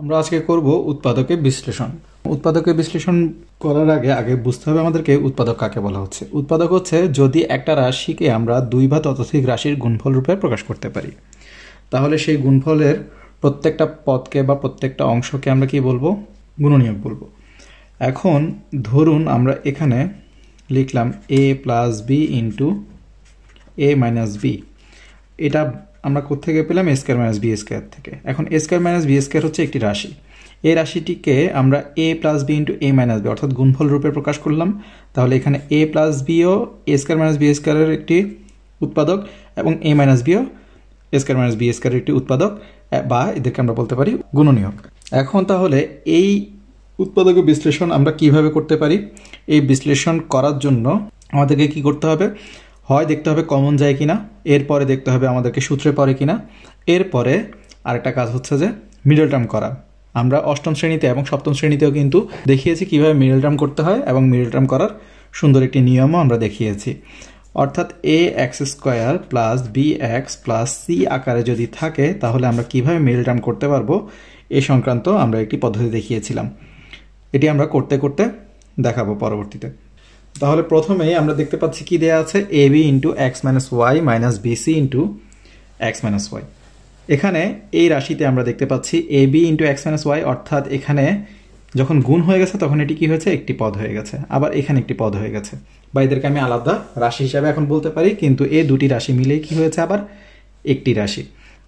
আমরা আজকে করব উৎপাদকের বিশ্লেষণ। উৎপাদকের বিশ্লেষণ করার আগে বুঝতে হবে আমাদেরকে উৎপাদক কাকে বলা হচ্ছে। উৎপাদক হচ্ছে যদি একটা রাশিকে আমরা দুই বা ততোধিক রাশির গুণফল রূপে প্রকাশ করতে পারি, তাহলে সেই গুণফলের প্রত্যেকটা পদকে বা প্রত্যেকটা অংশকে আমরা কি বলবো? গুণনীয়ক বলবো। এখন ধরুন আমরা এখানে লিখলাম a plus B into A minus B. এটা আমরা কোত্থেকে পেলাম? A square minus B square থেকে। এখন A square minus B square হচ্ছে একটি রাশি। এই রাশিটিকে আমরা A plus B into A minus B অর্থাৎ গুণফল রূপে প্রকাশ করলাম। তাহলে এখানে এ প্লাস বিও এ স্কয়ার মাইনাস বি স্কয়ারের একটি উৎপাদক এবং এ মাইনাস বিও এ স্কয়ার মাইনাস বি স্কয়ারের একটি উৎপাদক, বা এদেরকে আমরা বলতে পারি গুণনীয়ক। এখন তাহলে এই উৎপাদকের বিশ্লেষণ আমরা কিভাবে করতে পারি? এই বিশ্লেষণ করার জন্য আমাদেরকে কি করতে হবে? হয় দেখতে হবে কমন যায় কিনা, এরপরে দেখতে হবে আমাদেরকে সূত্রে পড়ে কিনা, এরপরে আরেকটা কাজ হচ্ছে যে মিডল টার্ম করা। আমরা অষ্টম শ্রেণীতে এবং সপ্তম শ্রেণীতেও কিন্তু দেখিয়েছি কিভাবে মিডল টার্ম করতে হয়, এবং মিডল টার্ম করার সুন্দর একটি নিয়মও আমরা দেখিয়েছি। অর্থাৎ A X square plus B x plus C আকারে যদি থাকে তাহলে আমরা কিভাবে মিডল টার্ম করতে পারবো এ সংক্রান্ত আমরা একটি পদ্ধতি দেখিয়েছিলাম। এটি আমরা করতে করতে দেখাবো পরবর্তীতে। তাহলে প্রথমেই আমরা দেখতে পাচ্ছি কি দেয়া আছে, A B into X minus Y minus BC into X minus Y. এখানে এই রাশিতে আমরা দেখতে পাচ্ছি A B into X minus Y, অর্থাৎ এখানে যখন গুণ হয়ে গেছে তখন এটি কি হয়েছে? একটি পদ হয়ে গেছে। আবার এখানে একটি পদ হয়ে গেছে, বা এদেরকে আমি আলাদা রাশি হিসাবে এখন বলতে পারি, কিন্তু এই দুটি রাশি মিলেই কি হয়েছে? আবার একটি রাশি।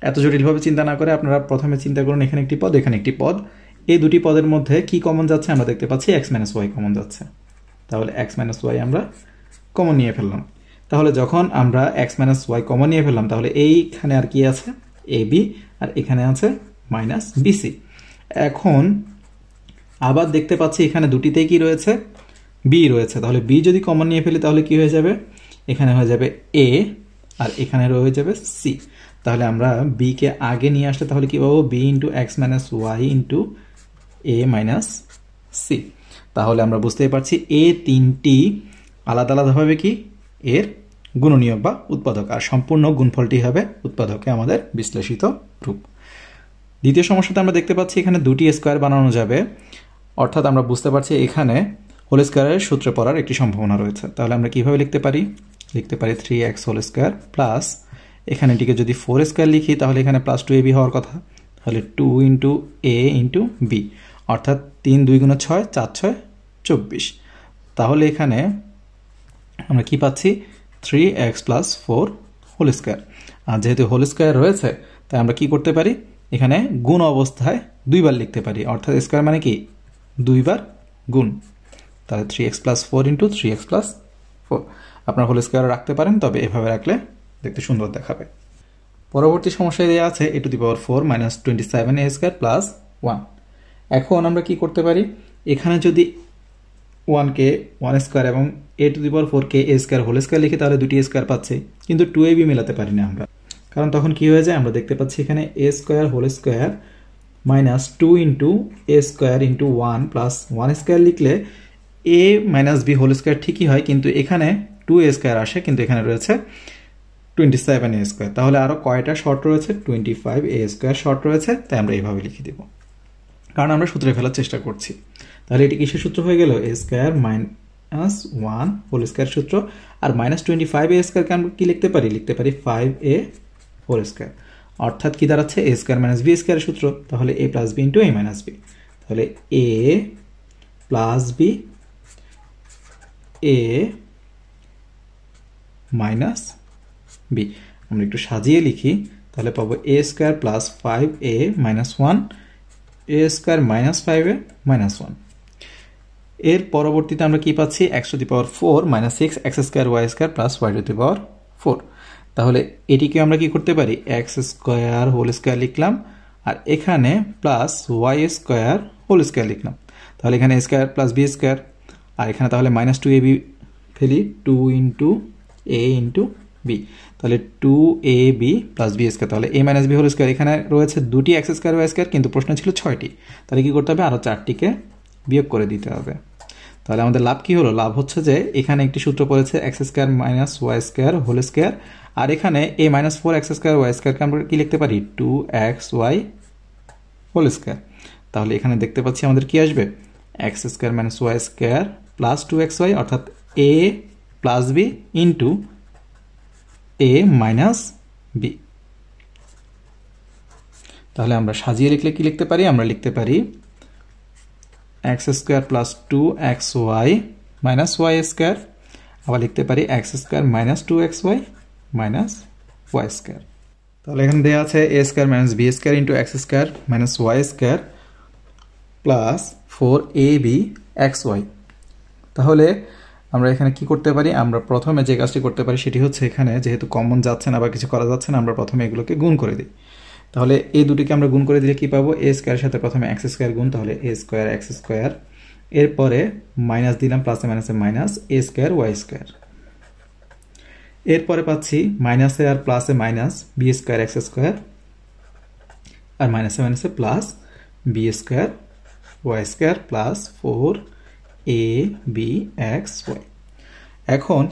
এত জটিলভাবে চিন্তা না করে আপনারা প্রথমে চিন্তা করুন, এখানে একটি পদ, এখানে একটি পদ। এই দুটি পদের মধ্যে কি কমন যাচ্ছে? আমরা দেখতে পাচ্ছি এক্স মাইনাস ওয়াই কমন যাচ্ছে। তাহলে এক্স মাইনাস ওয়াই আমরা কমন নিয়ে ফেললাম। তাহলে যখন আমরা এক্স মাইনাস ওয়াই কমন নিয়ে ফেললাম তাহলে এইখানে আর কি আছে? এ বি, আর এখানে আছে মাইনাস বিসি। এখন আবার দেখতে পাচ্ছি এখানে দুটিতেই কি রয়েছে? বি রয়েছে। তাহলে বি যদি কমন নিয়ে ফেলি তাহলে কি হয়ে যাবে? এখানে হয়ে যাবে এ, আর এখানে হয়ে যাবে সি। তাহলে আমরা বি কে আগে নিয়ে আসলে তাহলে কি পাবো? B into X minus Y into A minus C. তাহলে আমরা বুঝতেই পারছি এ তিনটি আলাদা আলাদাভাবে কি এর গুণনীয়ক বা উৎপাদক, আর সম্পূর্ণ গুণফলটি হবে উৎপাদকে আমাদের বিশ্লেষিত রূপ। দ্বিতীয় সমস্যাতে আমরা দেখতে পাচ্ছি এখানে দুটি স্কোয়ার বানানো যাবে, অর্থাৎ আমরা বুঝতে পারছি এখানে হোল স্কোয়ারের সূত্রে পড়ার একটি সম্ভাবনা রয়েছে। তাহলে আমরা কিভাবে লিখতে পারি? লিখতে পারি 3x হোল স্কোয়ার প্লাস, এখানে এটিকে যদি 4 স্কোয়ার লিখি তাহলে এখানে প্লাস 2ab হওয়ার কথা। তাহলে 2 ইন্টু এ ইন্টু বি, অর্থাৎ 3 2 গুণ 6 4 6 24। তাহলে এখানে আমরা কি পাচ্ছি? 3x plus 4 whole square. আর যেহেতু হোল স্কোয়ার রয়েছে তাই আমরা কি করতে পারি? এখানে গুণ অবস্থায় দুইবার লিখতে পারি, অর্থাৎ স্কোয়ার মানে কি দুইবার গুণ। তাহলে 3x plus 4 into 3x plus 4। আপনার হোল স্কোয়ার রাখতে পারেন, তবে এভাবে রাখলে দেখতে সুন্দর দেখাবে। পরবর্তী সমস্যায় দেওয়া আছে a to the power 4 minus 27 a square plus 1। এখন আমরা কি করতে পারি? এখানে যদি 1কে 1 স্কোয়ার এবং a টু দি পাওয়ার 4কে a স্কোয়ার হোল স্কোয়ার লিখি তাহলে দুটি স্কোয়ার পাচ্ছি, কিন্তু 2ab মেলাতে পারি না আমরা। কারণ তখন কি হয়ে যায়? আমরা দেখতে পাচ্ছি এখানে a square whole square minus 2 into a square into 1 plus 1 square লিখলে a minus b whole square ঠিকই হয়, কিন্তু এখানে 2a স্কোয়ার আসে, কিন্তু এখানে রয়েছে 27a স্কোয়ার। তাহলে আরও কয়টা শর্ট রয়েছে? 25a স্কোয়ার শর্ট রয়েছে, তাই আমরা এইভাবে লিখে দেব, কারণ আমরা সূত্রে ফেলার চেষ্টা করছি। তাহলে এটি কিসের সূত্র হয়ে গেল? a square minus 1 whole square সূত্র। আর মাইনাস 25a স্কোয়ারকে আমরা কি লিখতে পারি? লিখতে পারি 5a হোল স্কোয়ার, অর্থাৎ কি দাঁড়াচ্ছে? a স্কোয়ার মাইনাস b স্কোয়ারের সূত্র। তাহলে a plus b into a minus b। তাহলে a plus b a minus b। আমরা একটু সাজিয়ে লিখি, তাহলে পাবো a square plus 5a minus 1 a square minus 5a minus 1। এর পরবর্তীতে আমরা কি পাচ্ছি? x to the power 4 minus 6 x square y square plus y to the power 4। তাহলে এটিকে আমরা কি করতে পারি? x স্কোয়ার হোল স্কোয়ার লিখলাম, আর এখানে plus y square whole square লিখলাম। তাহলে এখানে a square plus b square, আর এখানে তাহলে মাইনাস 2ab ফেলি, 2 ইন্টু a ইন্টু b। তাহলে 2ab প্লাস b স্কোয়ার। তাহলে a minus b whole square, এখানে রয়েছে দুটি x স্কোয়ার y স্কোয়ার, কিন্তু প্রশ্ন ছিল 6টি। তাহলে কি করতে হবে? আরও 4টিকে বিয়োগ করে দিতে হবে। তাহলে আমাদের লাভ কি হলো? লাভ হচ্ছে যে এখানে একটি সূত্র পড়েছে X square minus Y square whole square, আর এখানে a minus 4x square Y স্কোয়ারকে আমরা কি লিখতে পারি? 2xy whole square. তাহলে এখানে দেখতে পাচ্ছি আমাদের কি আসবে x square minus Y square plus 2xy অর্থাৎ a plus B into a minus b. তাহলে আমরা সাজিয়ে লিখলে কি লিখতে পারি? আমরা লিখতে পারি X square plus 2xy minus Y square, আবার লিখতে পারি X square minus 2xy minus Y square. তাহলে এখানে দেওয়া আছে A square minus B square into X square minus Y square plus 4ab xy। তাহলে আমরা এখানে কি করতে পারি? আমরা প্রথমে যে কাজটি করতে পারি সেটি হচ্ছে এখানে যেহেতু কমন যাচ্ছে না বা কিছু করা যাচ্ছে না, আমরা প্রথমে এগুলোকে গুণ করে দিই। তাহলে এই দুটিকে আমরা গুণ করে দিলে কি পাবো? এ স্কোয়ারের সাথে প্রথমে এক্স স্কোয়ার গুণ, তাহলে এ স্কোয়ার এক্স স্কোয়ার, এরপরে মাইনাস দিলাম প্লাসে মাইনাসে minus A square Y square, এরপরে পাচ্ছি মাইনাসে আর প্লাসে minus B square x square, আর মাইনাসে মাইনাসে plus B square Y square plus 4ab xy। এখন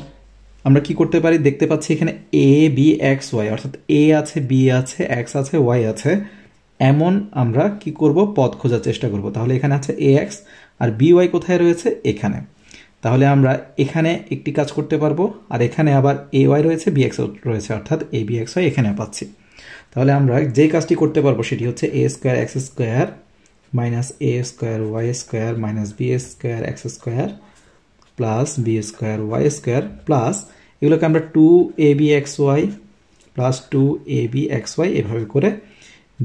আমরা কি করতে পারি? দেখতে পাচ্ছি এখানে a b x y অর্থাৎ a আছে b আছে x আছে y আছে, এমন আমরা কি করব? পদ খোঁজার চেষ্টা করব। তাহলে এখানে আছে ax আর by কোথায় রয়েছে? এখানে। তাহলে আমরা এখানে একটি কাজ করতে পারবো, আর এখানে আবার ay রয়েছে bx রয়েছে অর্থাৎ a b x y এখানে পাচ্ছি। তাহলে আমরা যে কাজটি করতে পারবো সেটি হচ্ছে a square x square minus a square Y square minus B square x square plus B square Y square plus এগুলোকে আমরা 2ab xy plus 2ab xy এভাবে করে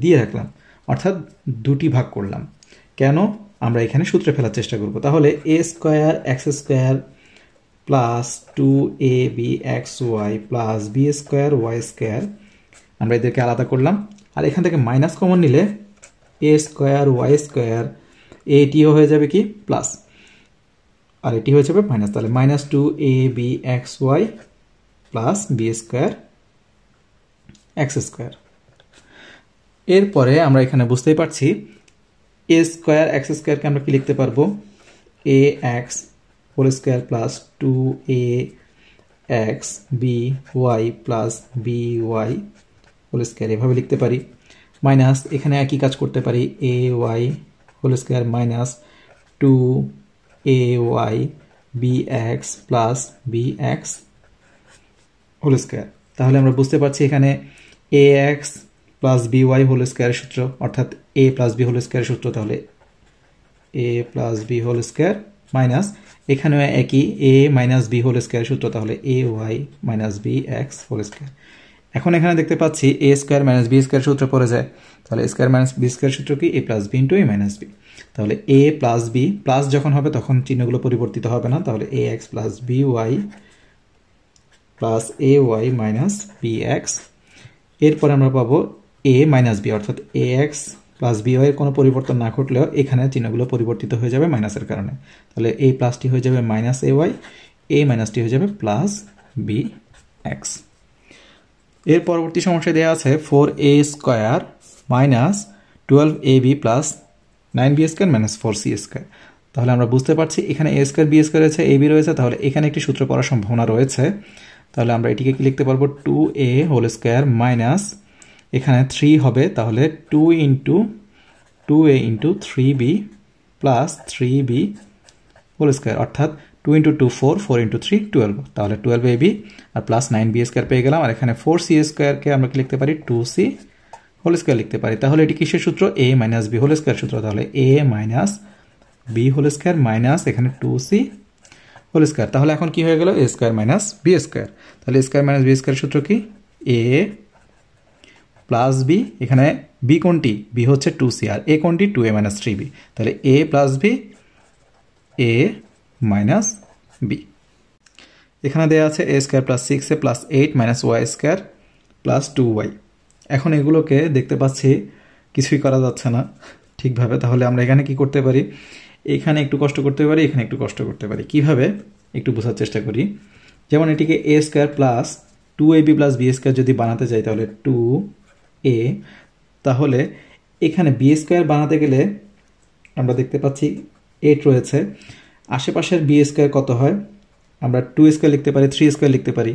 দিয়ে রাখলাম, অর্থাৎ দুটি ভাগ করলাম। কেন? আমরা এখানে সূত্রে ফেলার চেষ্টা করব। তাহলে a square x square plus 2ab xy plus B square Y square, আমরা এদেরকে আলাদা করলাম, আর এখান থেকে মাইনাস কমন নিলে a স্কোয়ার ওয়াই স্কোয়ার এটিও হয়ে যাবে কি প্লাস, আর এটি হয়ে যাবে মাইনাস। তাহলে minus 2ab xy plus B square x square. এরপরে আমরা এখানে বুঝতেই পারছি এ স্কোয়ার এক্স স্কোয়ারকে আমরা কি লিখতে পারবো? A X whole square plus 2ax by plus by whole square এভাবে লিখতে পারি। মাইনাস এখানে একই কাজ করতে পারি ay whole square minus 2ay bx plus bx whole square. তাহলে আমরা বুঝতে পারছি এখানে ax প্লাস by হোল স্কোয়ারের সূত্র অর্থাৎ a প্লাস b হোল স্কোয়ারের সূত্র, তাহলে a plus b whole square minus এখানেও একই a মাইনাস b হোল স্কোয়ারের সূত্র, তাহলে ay minus bx whole square. এখন এখানে দেখতে পাচ্ছি a square minus B square সূত্র পড়ে যায়, তাহলে a square minus B square সূত্র কি? a plus B into a minus b. তাহলে a প্লাস বি প্লাস যখন হবে তখন চিহ্নগুলো পরিবর্তিত হবে না, তাহলে ax plus by plus ay minus bx। এরপর আমরা পাবো a মাইনাস বি অর্থাৎ ax প্লাস by এর কোনো পরিবর্তন না ঘটলেও এখানে চিহ্নগুলো পরিবর্তিত হয়ে যাবে মাইনাসের কারণে, তাহলে a প্লাসটি হয়ে যাবে মাইনাস ay, a মাইনাসটি হয়ে যাবে প্লাস bx। এর পরবর্তী সমস্যায় দেওয়া আছে 4a square minus 12ab plus 9b square minus 4c square. তাহলে আমরা বুঝতে পারছি এখানে a স্কোয়ার বি স্কোয়ার রয়েছে ab রয়েছে, তাহলে এখানে একটি সূত্র পড়ার সম্ভাবনা রয়েছে। তাহলে আমরা এটিকে কি লিখতে পারবো? 2a হোল স্কোয়ার মাইনাস এখানে 3 হবে, তাহলে 2 into 2a into 3b plus 3b whole square অর্থাৎ 2 ইন্টু 2 4, 4 ইন্টু 3 12, তাহলে 12ab আর প্লাস 9b স্কোয়ার পেয়ে গেলাম। আর এখানে 4c স্কোয়ারকে আমরা কি লিখতে পারি? 2c হোল স্কোয়ার লিখতে পারি। তাহলে এটি কিসের সূত্র? a minus b whole square সূত্র, তাহলে a minus b whole square minus এখানে 2c হোল স্কোয়ার। তাহলে এখন কি হয়ে গেল? a square minus B square. তাহলে a square minus B square সূত্র কি? a প্লাস বি, এখানে বি কোনটি? বি হচ্ছে 2c আর a কোনটি? 2a মাইনাস 3b, তাহলে a plus b a minus b. এখানে দেওয়া আছে a square plus 6a plus 8 minus Y square plus 2y। এখন এগুলোকে দেখতে পাচ্ছি কিছুই করা যাচ্ছে না ঠিকভাবে, তাহলে আমরা এখানে কি করতে পারি? এখানে একটু কষ্ট করতে পারি, এখানে একটু কষ্ট করতে পারি। কিভাবে একটু বোঝার চেষ্টা করি। যেমন এটিকে a square plus 2ab plus B square যদি বানাতে যাই তাহলে 2a, তাহলে এখানে বি স্কোয়ার বানাতে গেলে আমরা দেখতে পাচ্ছি 8 রয়েছে, আশেপাশের বি স্কোয়ার কত হয়? আমরা 2 স্কোয়ার লিখতে পারি, 3 স্কোয়ার লিখতে পারি।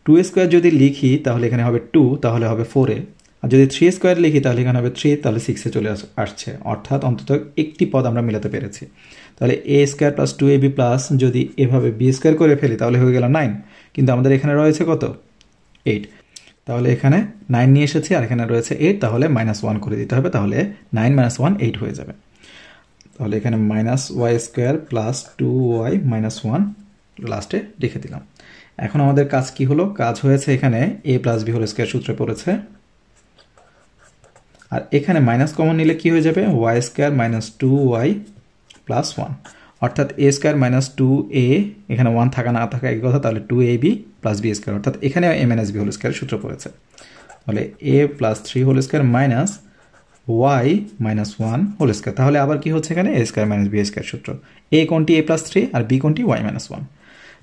2 স্কোয়ার যদি লিখি তাহলে এখানে হবে 2, তাহলে হবে 4a, আর যদি 3 স্কোয়ার লিখি তাহলে এখানে হবে 3, তাহলে 6-এ চলে আসছে, অর্থাৎ অন্তত একটি পদ আমরা মিলাতে পেরেছি। তাহলে a square plus 2ab plus যদি এভাবে b স্কোয়ার করে ফেলি তাহলে হয়ে গেল 9, কিন্তু আমাদের এখানে রয়েছে কত 8, তাহলে এখানে 9 নিয়ে এসেছি আর এখানে রয়েছে 8, তাহলে -1 করে দিতে হবে, তাহলে 9 - 1 8 হয়ে যাবে। তাহলে এখানে -y স্কোয়ার প্লাস 2y - 1 লাস্টে লিখে দিলাম। এখন আমাদের কাজ কি হলো? কাজ হয়েছে এখানে a plus b whole square সূত্রে পড়েছে, আর এখানে মাইনাস কমন নিলে কি হয়ে যাবে? y square minus 2y plus 1, অর্থাৎ a স্কোয়ার মাইনাস 2a, এখানে 1 থাকা না থাকা একই কথা, তাহলে 2ab প্লাস b স্কোয়ার, অর্থাৎ এখানে a minus b whole square সূত্র পড়েছে। তাহলে a plus 3 whole square minus y minus 1 whole square, তাহলে আবার কি হচ্ছে এখানে? a square minus b square সূত্র। a কোনটি? a প্লাস 3 আর b কোনটি? y minus 1।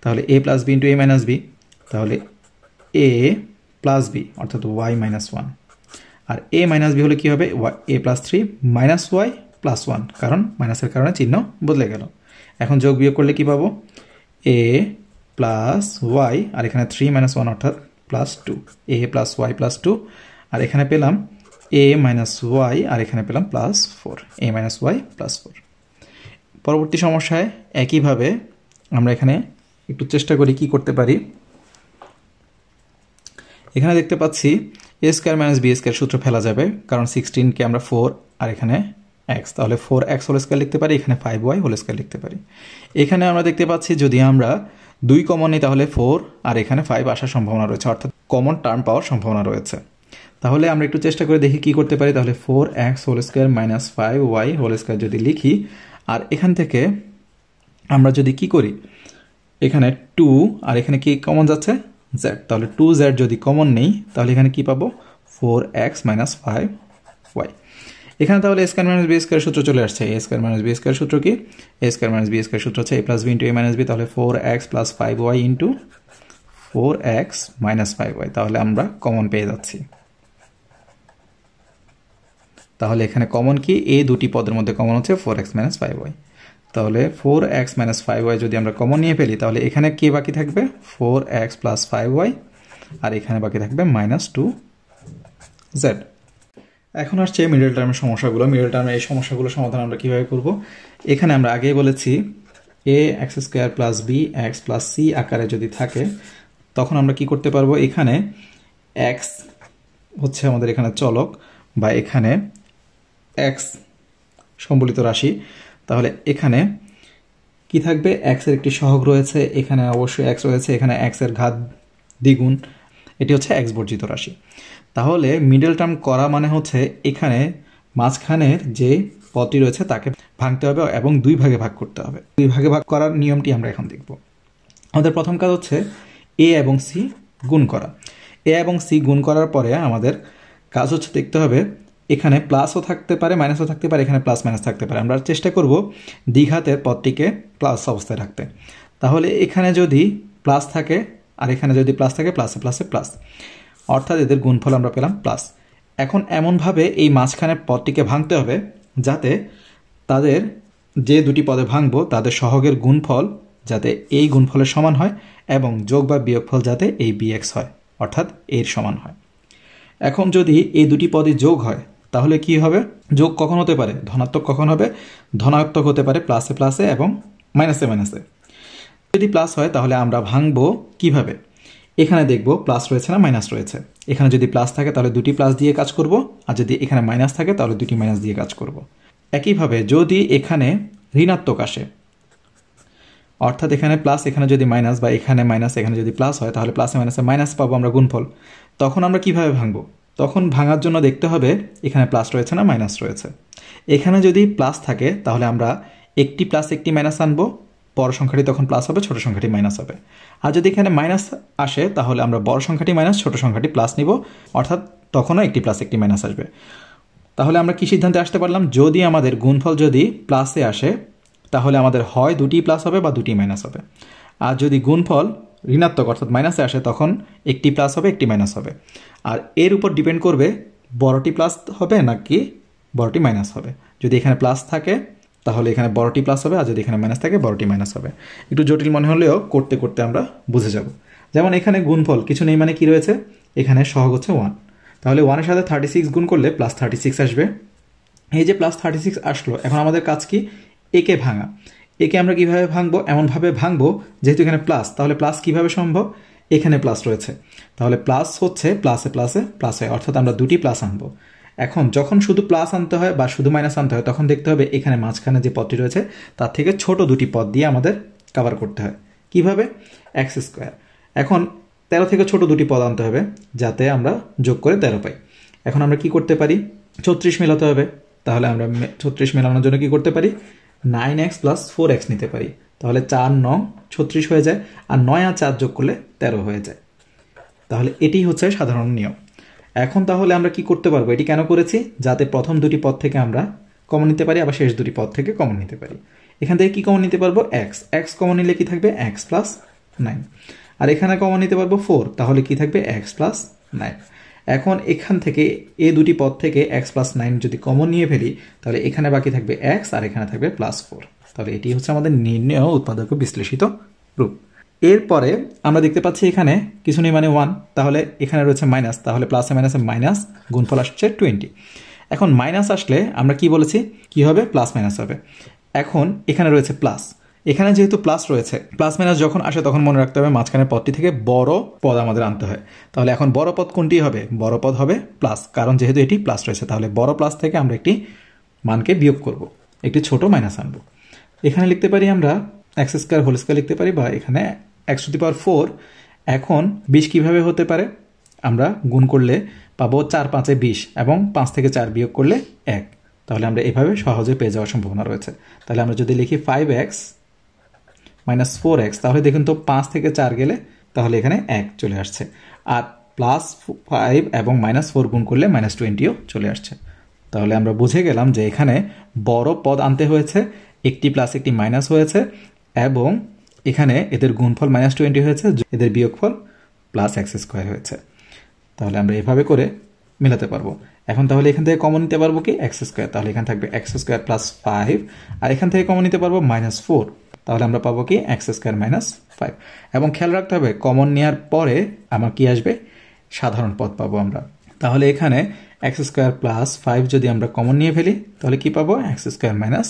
তাহলে a plus b into a minus b, তাহলে a প্লাস b অর্থাৎ y মাইনাস 1, আর a মাইনাস b হলে কি হবে? a plus 3 minus y plus 1, কারণ মাইনাসের কারণে চিহ্ন বদলে গেল। এখন যোগ বিয়োগ করলে কি পাবো? a প্লাস y আর এখানে 3 মাইনাস 1 অর্থাৎ plus 2, a plus y plus 2, আর এখানে পেলাম a মাইনাস y আর এখানে পেলাম plus 4, a minus y plus 4। পরবর্তী সমস্যায় একইভাবে আমরা এখানে একটু চেষ্টা করি কি করতে পারি। এখানে দেখতে পাচ্ছি a square minus b square সূত্র ফেলা যাবে, কারণ 16কে আমরা 4 আর এখানে x, তাহলে 4x হোল স্কোয়ার লিখতে পারি, এখানে 5y হোল স্কোয়ার লিখতে পারি। এখানে আমরা দেখতে পাচ্ছি যদি আমরা 2 কমন নিই তাহলে 4 আর এখানে 5 আসার সম্ভাবনা রয়েছে, অর্থাৎ কমন টার্ম পাওয়ার সম্ভাবনা রয়েছে। তাহলে আমরা একটু চেষ্টা করে দেখি কি করতে পারি। তাহলে 4x whole square minus 5y whole square যদি লিখি, আর এখান থেকে আমরা যদি কি করি, এখানে 2 আর এখানে কি কমন যাচ্ছে? z, তাহলে 2z যদি কমন নেই তাহলে এখানে কি পাবো? 4x minus 5y। এখানে তাহলে a square minus b square সূত্র চলে আসছে। a square minus b square সূত্র কি? a square minus b square সূত্র হচ্ছে a plus b into a minus b, তাহলে 4x plus 5y into 4x minus 5y, তাহলে আমরা কমন পেয়ে যাচ্ছি। তাহলে এখানে কমন কি? এই দুটি পদের মধ্যে কমন হচ্ছে 4x মাইনাস 5y, তাহলে 4x মাইনাস 5y যদি আমরা কমন নিয়ে ফেলি তাহলে এখানে কি বাকি থাকবে? 4x প্লাস 5y, আর এখানে বাকি থাকবে মাইনাস 2z। এখন আসছে মিডল টার্মের সমস্যাগুলো। মিডল টার্মের এই সমস্যাগুলো সমাধান আমরা কীভাবে করব? এখানে আমরা আগেই বলেছি ax square plus bx plus c আকারে যদি থাকে তখন আমরা কি করতে পারবো? এখানে x হচ্ছে আমাদের এখানে চলক, বা এখানে x সম্বলিত রাশি, তাহলে এখানে কি থাকবে? x এর একটি সহগ রয়েছে, এখানে অবশ্যই x রয়েছে, এখানে x এর ঘাত দ্বিগুণ, এটি হচ্ছে x বর্জিত রাশি। তাহলে মিডল টার্ম করা মানে হচ্ছে এখানে মাঝখানের যে পদটি রয়েছে তাকে ভাঙতে হবে এবং 2 ভাগে ভাগ করতে হবে। 2 ভাগে ভাগ করার নিয়মটি আমরা এখন দেখব। আমাদের প্রথম কাজ হচ্ছে a এবং c গুণ করা। a এবং c গুণ করার পরে আমাদের কাজ হচ্ছে দেখতে হবে এখানে প্লাসও থাকতে পারে মাইনাসও থাকতে পারে, এখানে প্লাস মাইনাস থাকতে পারে। আমরা চেষ্টা করব দ্বিঘাতের পদটিকে প্লাস অবস্থায় রাখতে। তাহলে এখানে যদি প্লাস থাকে আর এখানে যদি প্লাস থাকে, প্লাসে প্লাসে প্লাস, অর্থাৎ এদের গুণফল আমরা পেলাম প্লাস। এখন এমনভাবে এই মাঝখানের পদটিকে ভাঙতে হবে যাতে তাদের যে দুটি পদে ভাঙবো তাদের সহগের গুণফল যাতে এই গুণফলের সমান হয় এবং যোগ বা বিয়োগফল যাতে এই bx হয়, অর্থাৎ এর সমান হয়। এখন যদি এই দুটি পদই যোগ হয় তাহলে কি হবে? যোগ কখন হতে পারে? ধনাত্মক কখন হবে? ধনাত্মক হতে পারে প্লাসে প্লাসে এবং মাইনাসে মাইনাসে। যদি প্লাস হয় তাহলে আমরা ভাঙবো কিভাবে? এখানে দেখব প্লাস রয়েছে না মাইনাস রয়েছে। এখানে যদি প্লাস থাকে তাহলে দুটি প্লাস দিয়ে কাজ করব, আর যদি এখানে মাইনাস থাকে তাহলে দুটি মাইনাস দিয়ে কাজ করব। একইভাবে যদি এখানে ঋণাত্মক আসে, অর্থাৎ এখানে প্লাস এখানে যদি মাইনাস, বা এখানে মাইনাস এখানে যদি প্লাস হয় তাহলে প্লাসে মাইনাসে মাইনাস পাবো আমরা গুণফল। তখন আমরা কিভাবে ভাঙবো? তখন ভাঙার জন্য দেখতে হবে এখানে প্লাস রয়েছে না মাইনাস রয়েছে। এখানে যদি প্লাস থাকে তাহলে আমরা একটি প্লাস একটি মাইনাস আনবো, বড় সংখ্যাটি তখন প্লাস হবে, ছোট সংখ্যাটি মাইনাস হবে। আর যদি এখানে মাইনাস আসে তাহলে আমরা বড় সংখ্যাটি মাইনাস, ছোট সংখ্যাটি প্লাস নিব, অর্থাৎ তখনও একটি প্লাস একটি মাইনাস আসবে। তাহলে আমরা কি সিদ্ধান্তে আসতে পারলাম? যদি আমাদের গুণফল যদি প্লাসে আসে তাহলে আমাদের হয় দুটি প্লাস হবে বা দুটি মাইনাস হবে, আর যদি গুণফল ঋণাত্মক অর্থাৎ মাইনাসে আসে তখন একটি প্লাস হবে একটি মাইনাস হবে। আর এর উপর ডিপেন্ড করবে বড়টি প্লাস হবে নাকি বড়টি মাইনাস হবে। যদি এখানে প্লাস থাকে তাহলে এখানে বড়টি প্লাস হবে, আর যদি এখানে মাইনাস থাকে বড়টি মাইনাস হবে। একটু জটিল মনে হলেও করতে করতে আমরা বুঝে যাব। যেমন এখানে গুণফল কিছু নেই মানে কি রয়েছে? এখানে সহগ হচ্ছে 1, তাহলে 1-এর সাথে 36 গুণ করলে প্লাস 36 আসবে। এই যে প্লাস 36 আসলো, এখন আমাদের কাজ কি? একে ভাঙা। একে আমরা কিভাবে ভাঙবো? এমনভাবে ভাঙবো যেহেতু এখানে প্লাস, তাহলে প্লাস কিভাবে সম্ভব? এখানে প্লাস রয়েছে, তাহলে প্লাস হচ্ছে প্লাসে প্লাসে প্লাস হয়, অর্থাৎ আমরা দুটি প্লাস আনবো। এখন যখন শুধু প্লাস আনতে হয় বা শুধু মাইনাস আনতে হয়, তখন দেখতে হবে এখানে মাঝখানে যে পদটি রয়েছে তার থেকে ছোট দুটি পদ দিয়ে আমাদের কভার করতে হয়। কিভাবে? X square. এখন 13 থেকে ছোট দুটি পদ আনতে হবে যাতে আমরা যোগ করে 13 পাই। এখন আমরা কি করতে পারি? 36 মেলাতে হবে। তাহলে আমরা 36 মেলানোর জন্য কি করতে পারি? 9x প্লাস 4x নিতে পারি। তাহলে 4 9 36 হয়ে যায়, আর 9 আর 4 যোগ করলে 13 হয়ে যায়। তাহলে এটি হচ্ছে সাধারণ নিয়ম। এখন তাহলে আমরা কি করতে পারবো? এটি কেন করেছি? যাতে প্রথম দুটি পদ থেকে আমরা কমন নিতে পারি, আবার শেষ দুটি পদ থেকে কমন নিতে পারি। এখান থেকে কি কমন নিতে পারবো? x কমন নিলে কি থাকবে? x plus 9। আর এখানে কমন নিতে পারবো 4, তাহলে কি থাকবে? x plus 9। এখন এখান থেকে এই দুটি পদ থেকে x প্লাস 9 যদি কমন নিয়ে ফেলি, তাহলে এখানে বাকি থাকবে x আর এখানে থাকবে প্লাস 4। তাহলে এটি হচ্ছে আমাদের নির্ণেয় উৎপাদক বিশ্লেষিত রূপ। এরপরে আমরা দেখতে পাচ্ছি এখানে কিছু নেই মানে 1, তাহলে এখানে রয়েছে মাইনাস, তাহলে প্লাসে মাইনাসে মাইনাস, গুণফল আসছে 20। এখন মাইনাস আসলে আমরা কি বলেছি? কি হবে? প্লাস মাইনাস হবে। এখন এখানে রয়েছে প্লাস, এখানে যেহেতু প্লাস রয়েছে, প্লাস মাইনাস যখন আসে তখন মনে রাখতে হবে মাঝখানের পদটি থেকে বড় পদ আমাদের আনতে হয়। তাহলে এখন বড় পদ কোনটি হবে? বড় পদ হবে প্লাস, কারণ যেহেতু এটি প্লাস রয়েছে, তাহলে বড় প্লাস থেকে আমরা একটি মানকে বিয়োগ করব, একটি ছোট মাইনাস আনবো। এখানে লিখতে পারি আমরা এক্স স্কোয়ার হোল স্কোয়ার লিখতে পারি, বা এখানে x টু দি পাওয়ার 4। এখন 20 কিভাবে হতে পারে? আমরা গুণ করলে পাবো 4 5 20, এবং 5 থেকে 4 বিয়োগ করলে 1। তাহলে আমরা এভাবে সহজে পেয়ে যাওয়ার সম্ভাবনা রয়েছে। তাহলে আমরা যদি লিখি 5x মাইনাস 4x, তাহলে দেখুন তো 5 থেকে 4 গেলে তাহলে এখানে 1 চলে আসছে, আর প্লাস 5 এবং মাইনাস 4 গুণ করলে মাইনাস 20ও চলে আসছে। তাহলে আমরা বুঝে গেলাম যে এখানে বড় পদ আনতে হয়েছে, একটি প্লাস একটি মাইনাস হয়েছে, এবং এখানে এদের গুণফল মাইনাস 20 হয়েছে, এদের বিয়োগফল প্লাস এক্স স্কোয়ার হয়েছে। তাহলে আমরা এভাবে করে মেলাতে পারবো। এখন তাহলে এখান থেকে কমন নিতে পারবো কি? এক্স স্কোয়ার, তাহলে এখানে থাকবে এক্স স্কোয়ার প্লাস 5, আর এখান থেকে কমন নিতে পারবো মাইনাস 4, তাহলে আমরা পাবো কি? X square minus 5। এবং খেয়াল রাখতে হবে কমন নেওয়ার পরে আমার কি আসবে? সাধারণ পদ পাবো আমরা। তাহলে এখানে এক্স স্কোয়ার প্লাস 5 যদি আমরা কমন নিয়ে ফেলি, তাহলে কি পাবো? X square minus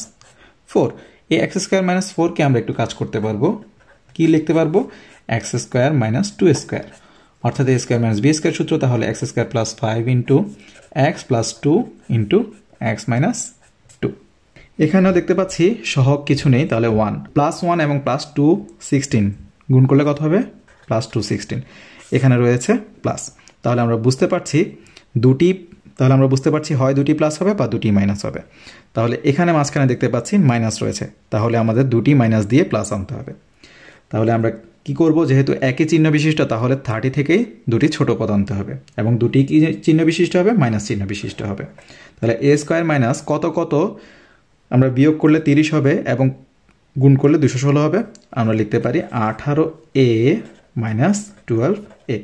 4। এই এক্স স্কোয়ার মাইনাস 4কে আমরা একটু কাজ করতে পারবো, কি লিখতে পারবো? এক্স স্কোয়ার মাইনাস 2 স্কোয়ার, অর্থাৎ a square minus B square সূত্র। তাহলে x square plus 5 into x plus 2 into X minus 2। এখানেও দেখতে পাচ্ছি সহগ কিছু নেই, তাহলে 1 প্লাস 1 এবং প্লাস 2 16 গুণ করলে কত হবে? প্লাস 2 16। এখানে রয়েছে প্লাস, তাহলে আমরা বুঝতে পারছি হয় দুটি প্লাস হবে বা দুটি মাইনাস হবে। তাহলে এখানে মাঝখানে দেখতে পাচ্ছি মাইনাস রয়েছে, তাহলে আমাদের দুটি মাইনাস দিয়ে প্লাস আনতে হবে। তাহলে আমরা কি করব? যেহেতু একই চিহ্ন বিশিষ্ট, তাহলে 30 থেকেই দুটি ছোট পদ আনতে হবে, এবং দুটি কি চিহ্ন বিশিষ্ট হবে? মাইনাস চিহ্ন বিশিষ্ট হবে। তাহলে এ স্কোয়ার মাইনাস কত কত আমরা বিয়োগ করলে 30 হবে, এবং গুণ করলে 216 হবে। আমরা লিখতে পারি 18a মাইনাস 12a,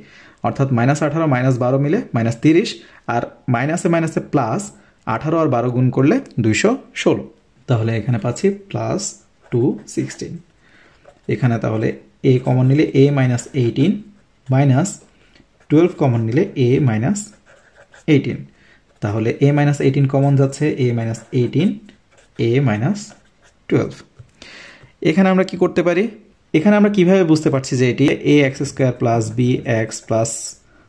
অর্থাৎ মাইনাস 18 মাইনাস 12 মিলে মাইনাস 30, আর মাইনাসে মাইনাসে প্লাস 18 আর 12 গুণ করলে 216। তাহলে এখানে পাচ্ছি প্লাস 216। এখানে তাহলে a কমন নিলে a মাইনাস 18 মাইনাস 12 কমন নিলে a মাইনাস 18। তাহলে a মাইনাস 18 কমন যাচ্ছে, a মাইনাস 18 a মাইনাস 12। এখানে আমরা কি করতে পারি? এখানে আমরা কিভাবে বুঝতে পারছি যে এটি a x square plus B x plus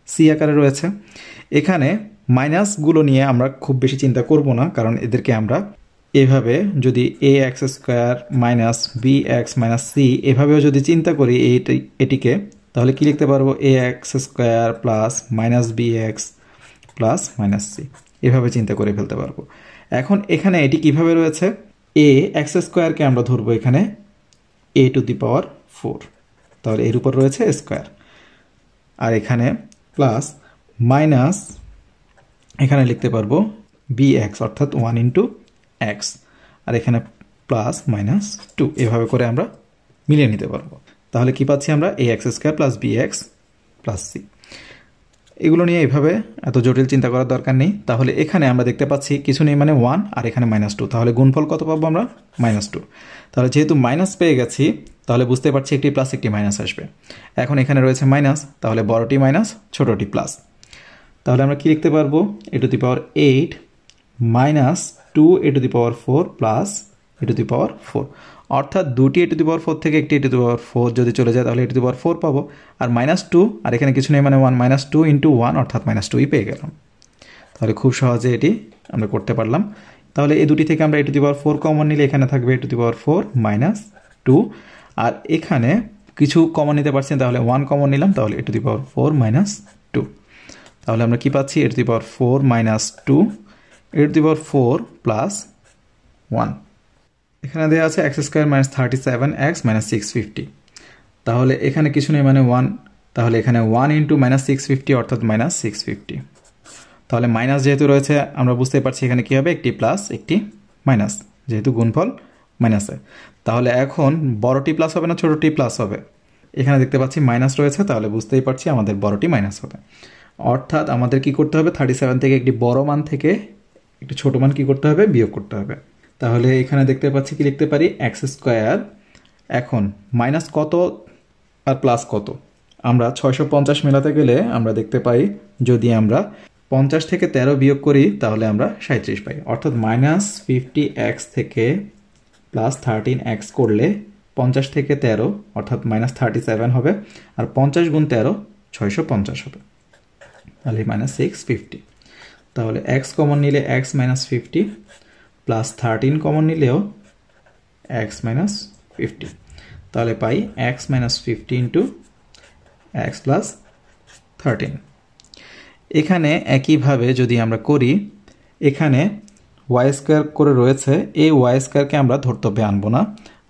C আকারে রয়েছে? এখানে মাইনাসগুলো নিয়ে আমরা খুব বেশি চিন্তা করব না, কারণ এদেরকে আমরা এভাবে যদি A X square minus B X minus C এভাবেও যদি চিন্তা করি এটিকে, তাহলে কি লিখতে পারবো? A X square plus minus B x plus minus C, এভাবে চিন্তা করে ফেলতে পারবো। এখন এখানে এটি কিভাবে রয়েছে? এ এক্স স্কোয়ারকে আমরা ধরবো এখানে এ টু দি পাওয়ার 4, তাহলে এর উপর রয়েছে স্কোয়ার, আর এখানে প্লাস মাইনাস এখানে লিখতে পারবো বি এক্স, অর্থাৎ 1 ইন্টু এক্স, আর এখানে প্লাস মাইনাস 2, এভাবে করে আমরা মিলিয়ে নিতে পারবো। তাহলে কি পাচ্ছি আমরা? A X square plus B x plus C. এগুলো নিয়ে এভাবে এত জটিল চিন্তা করার দরকার নেই। তাহলে এখানে আমরা দেখতে পাচ্ছি কিছু নেই মানে 1, আর এখানে মাইনাস 2, তাহলে গুণফল কত পাবো আমরা? মাইনাস 2। তাহলে যেহেতু মাইনাস পেয়ে গেছি, তাহলে বুঝতে পারছি একটি প্লাস একটি মাইনাস আসবে। এখন এখানে রয়েছে মাইনাস, তাহলে বড়টি মাইনাস ছোটটি প্লাস। তাহলে আমরা কি লিখতে পারবো a to the power 8 minus 2 a to the power 4 plus a to the power 4, অর্থাৎ দুটি a টু দি পাওয়ার 4 থেকে একটি a টু দি পাওয়ার 4 যদি চলে যায় তাহলে a টু দি পাওয়ার 4 পাবো, আর মাইনাস 2 আর এখানে কিছু নেই মানে 1 মাইনাস 2 ইন্টু 1 অর্থাৎ মাইনাস 2ই পেয়ে গেলাম। তাহলে খুব সহজে এটি আমরা করতে পারলাম। তাহলে এই দুটি থেকে আমরা a to the power 4 common নিলে এখানে থাকবে a to the power 4 minus 2, আর এখানে কিছু কমন নিতে পারছি তাহলে 1 কমন নিলাম, তাহলে a to the power 4 minus 2। তাহলে আমরা কি পাচ্ছি a to the power 4 minus 2 a to the power 4 plus 1। এখানে দেওয়া আছে x square minus 37x minus 650, তাহলে এখানে কিছু নেই মানে 1, তাহলে এখানে 1 ইন্টু মাইনাস 650 অর্থাৎ মাইনাস 650। তাহলে মাইনাস যেহেতু রয়েছে আমরা বুঝতে পারছি এখানে কি হবে, একটি প্লাস একটি মাইনাস, যেহেতু গুণফল মাইনাসে। তাহলে এখন বড়টি প্লাস হবে না ছোটটি প্লাস হবে, এখানে দেখতে পাচ্ছি মাইনাস রয়েছে, তাহলে বুঝতেই পারছি আমাদের বড়টি মাইনাস হবে। অর্থাৎ আমাদের কি করতে হবে, 37 থেকে একটি বড় মান থেকে একটি ছোট মান কি করতে হবে, বিয়োগ করতে হবে। তাহলে এখানে দেখতে পাচ্ছি কি লিখতে পারি, এক্স স্কোয়ার, এখন মাইনাস কত আর প্লাস কত, আমরা 650 মেলাতে গেলে আমরা দেখতে পাই যদি আমরা 50 থেকে 13 বিয়োগ করি তাহলে আমরা 37 পাই, অর্থাৎ মাইনাস 50x থেকে প্লাস 13x করলে 50 থেকে 13 অর্থাৎ মাইনাস 37 হবে, আর 50 গুণ 13 650 হবে, তাহলে মাইনাস 650। তাহলে x কমন নিলে x মাইনাস 50 প্লাস 13 কমন নিলেও x মাইনাস 50, তাহলে পাই x minus 50 into x plus 13। এখানে একইভাবে যদি আমরা করি, এখানে ওয়াই স্কোয়ার করে রয়েছে, এই ওয়াই স্কোয়ারকে আমরা ধর্তব্যে আনবো না,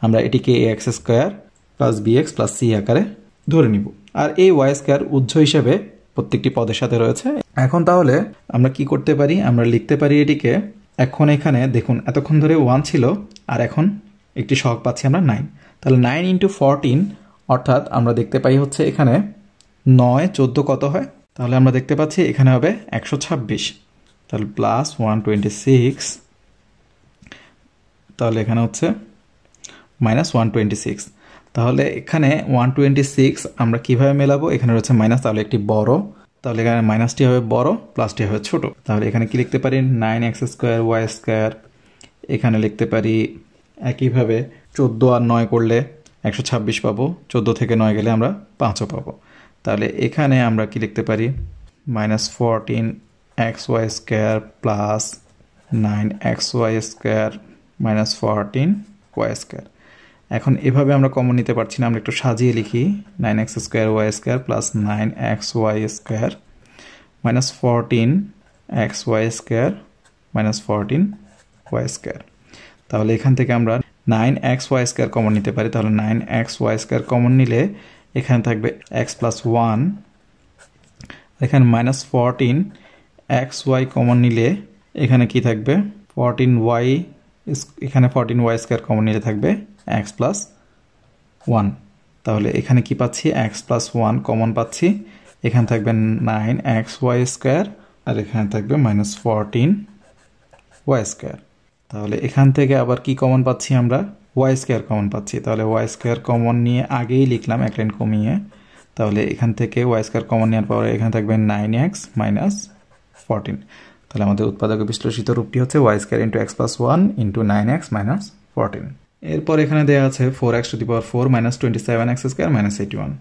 আমরা এটিকে x square plus b x plus C আকারে ধরে নিব, আর এই ওয়াই স্কোয়ার উজ্জ হিসেবে প্রত্যেকটি পদের সাথে রয়েছে। এখন তাহলে আমরা কি করতে পারি, আমরা লিখতে পারি এটিকে, এখন এখানে দেখুন এতক্ষণ ধরে 1 ছিল আর এখন একটি সহগ পাচ্ছি আমরা 9, তাহলে 9 ইন্টু 14 অর্থাৎ আমরা দেখতে পাই হচ্ছে এখানে 9 14 কত হয়, তাহলে আমরা দেখতে পাচ্ছি এখানে হবে 126, তাহলে প্লাস 126, তাহলে এখানে হচ্ছে মাইনাস 126। তাহলে এখানে 126 আমরা কিভাবে মেলাবো, এখানে রয়েছে মাইনাস, তাহলে একটি বড়, তাহলে এখানে মাইনাসটি হবে বড় প্লাসটি হবে ছোট, তাহলে এখানে কি লিখতে পারি 9x স্কোয়ার ওয়াই স্কোয়ার, এখানে লিখতে পারি একইভাবে 14 আর 9 করলে 126 পাবো, 14 থেকে 9 গেলে আমরা 5ও পাবো, তাহলে এখানে আমরা কি লিখতে পারি minus 14xy square plus 9xy square minus 14y square. এখন এভাবে আমরা কমন নিতে পারছি না, আমরা একটু সাজিয়ে লিখি 9x square Y square plus 9xy square minus 14xy square minus 14y square. তাহলে এখান থেকে আমরা 9xy স্কোয়ার কমন নিতে পারি, তাহলে 9xy স্কোয়ার কমন নিলে এখানে থাকবে x প্লাস 1, এখানে মাইনাস 14xy কমন নিলে এখানে কি থাকবে 14y, এখানে 14y স্কোয়ার কমন নিলে থাকবে x প্লাস 1, তাহলে এখানে কি পাচ্ছি x প্লাস 1 কমন পাচ্ছি, এখানে থাকবে 9xy স্কোয়ার আর এখানে থাকবে মাইনাস 14y স্কোয়ার। তাহলে এখান থেকে আবার কি কমন পাচ্ছি আমরা, ওয়াই স্কোয়ার কমন পাচ্ছি, তাহলে ওয়াই স্কোয়ার কমন নিয়ে আগেই লিখলাম এক লাইন কমিয়ে, তাহলে এখান থেকে ওয়াই স্কোয়ার কমন নেওয়ার পরে এখানে থাকবে 9x মাইনাস 14, তাহলে আমাদের উৎপাদক বিশ্লেষিত রূপটি হচ্ছে y square into x plus 1 into 9x minus 14। এরপর এখানে দেওয়া আছে 4x to the power 4 minus 27x square minus 81,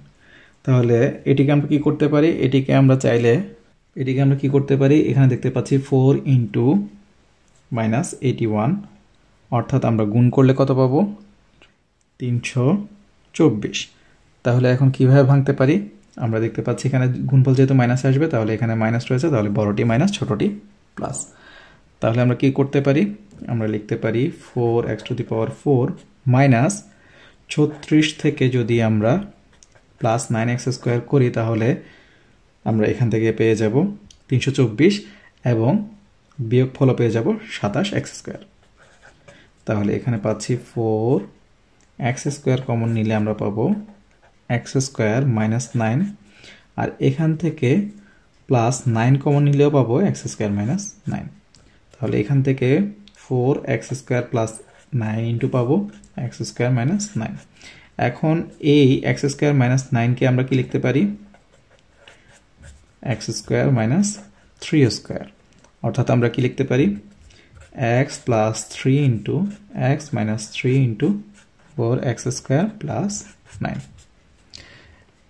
তাহলে এটিকে আমরা কি করতে পারি, এটিকে আমরা চাইলে এটিকে আমরা কি করতে পারি, এখানে দেখতে পাচ্ছি 4 ইন্টু মাইনাস 81 অর্থাৎ আমরা গুণ করলে কত পাবো 324। তাহলে এখন কিভাবে ভাঙতে পারি, আমরা দেখতে পাচ্ছি এখানে গুণফল যেহেতু মাইনাস আসবে তাহলে এখানে মাইনাস রয়েছে, তাহলে বড়টি মাইনাস ছোটটি প্লাস, তাহলে আমরা কি করতে পারি, আমরা লিখতে পারি 4x to the power 4 minus 36 থেকে যদি আমরা প্লাস 9x স্কোয়ার করি তাহলে আমরা এখান থেকে পেয়ে যাব 324 এবং বিয়োগফলও পেয়ে যাব 27x স্কোয়ার। তাহলে এখানে পাচ্ছি 4x স্কোয়ার কমন নিলে আমরা পাবো x স্কোয়ার মাইনাস 9, আর এখান থেকে প্লাস 9 কমন নিলেও পাবো x স্কোয়ার মাইনাস 9, তাহলে এখান থেকে 4x স্কোয়ার প্লাস 9 ইন্টু পাবো x স্কোয়ার মাইনাস 9। এখন এই x স্কোয়ার মাইনাস 9কে আমরা কি লিখতে পারি x স্কোয়ার মাইনাস 3 স্কয়ার, অর্থাৎ আমরা কি লিখতে পারি x plus 3 into x minus 3 into 4x square plus 9।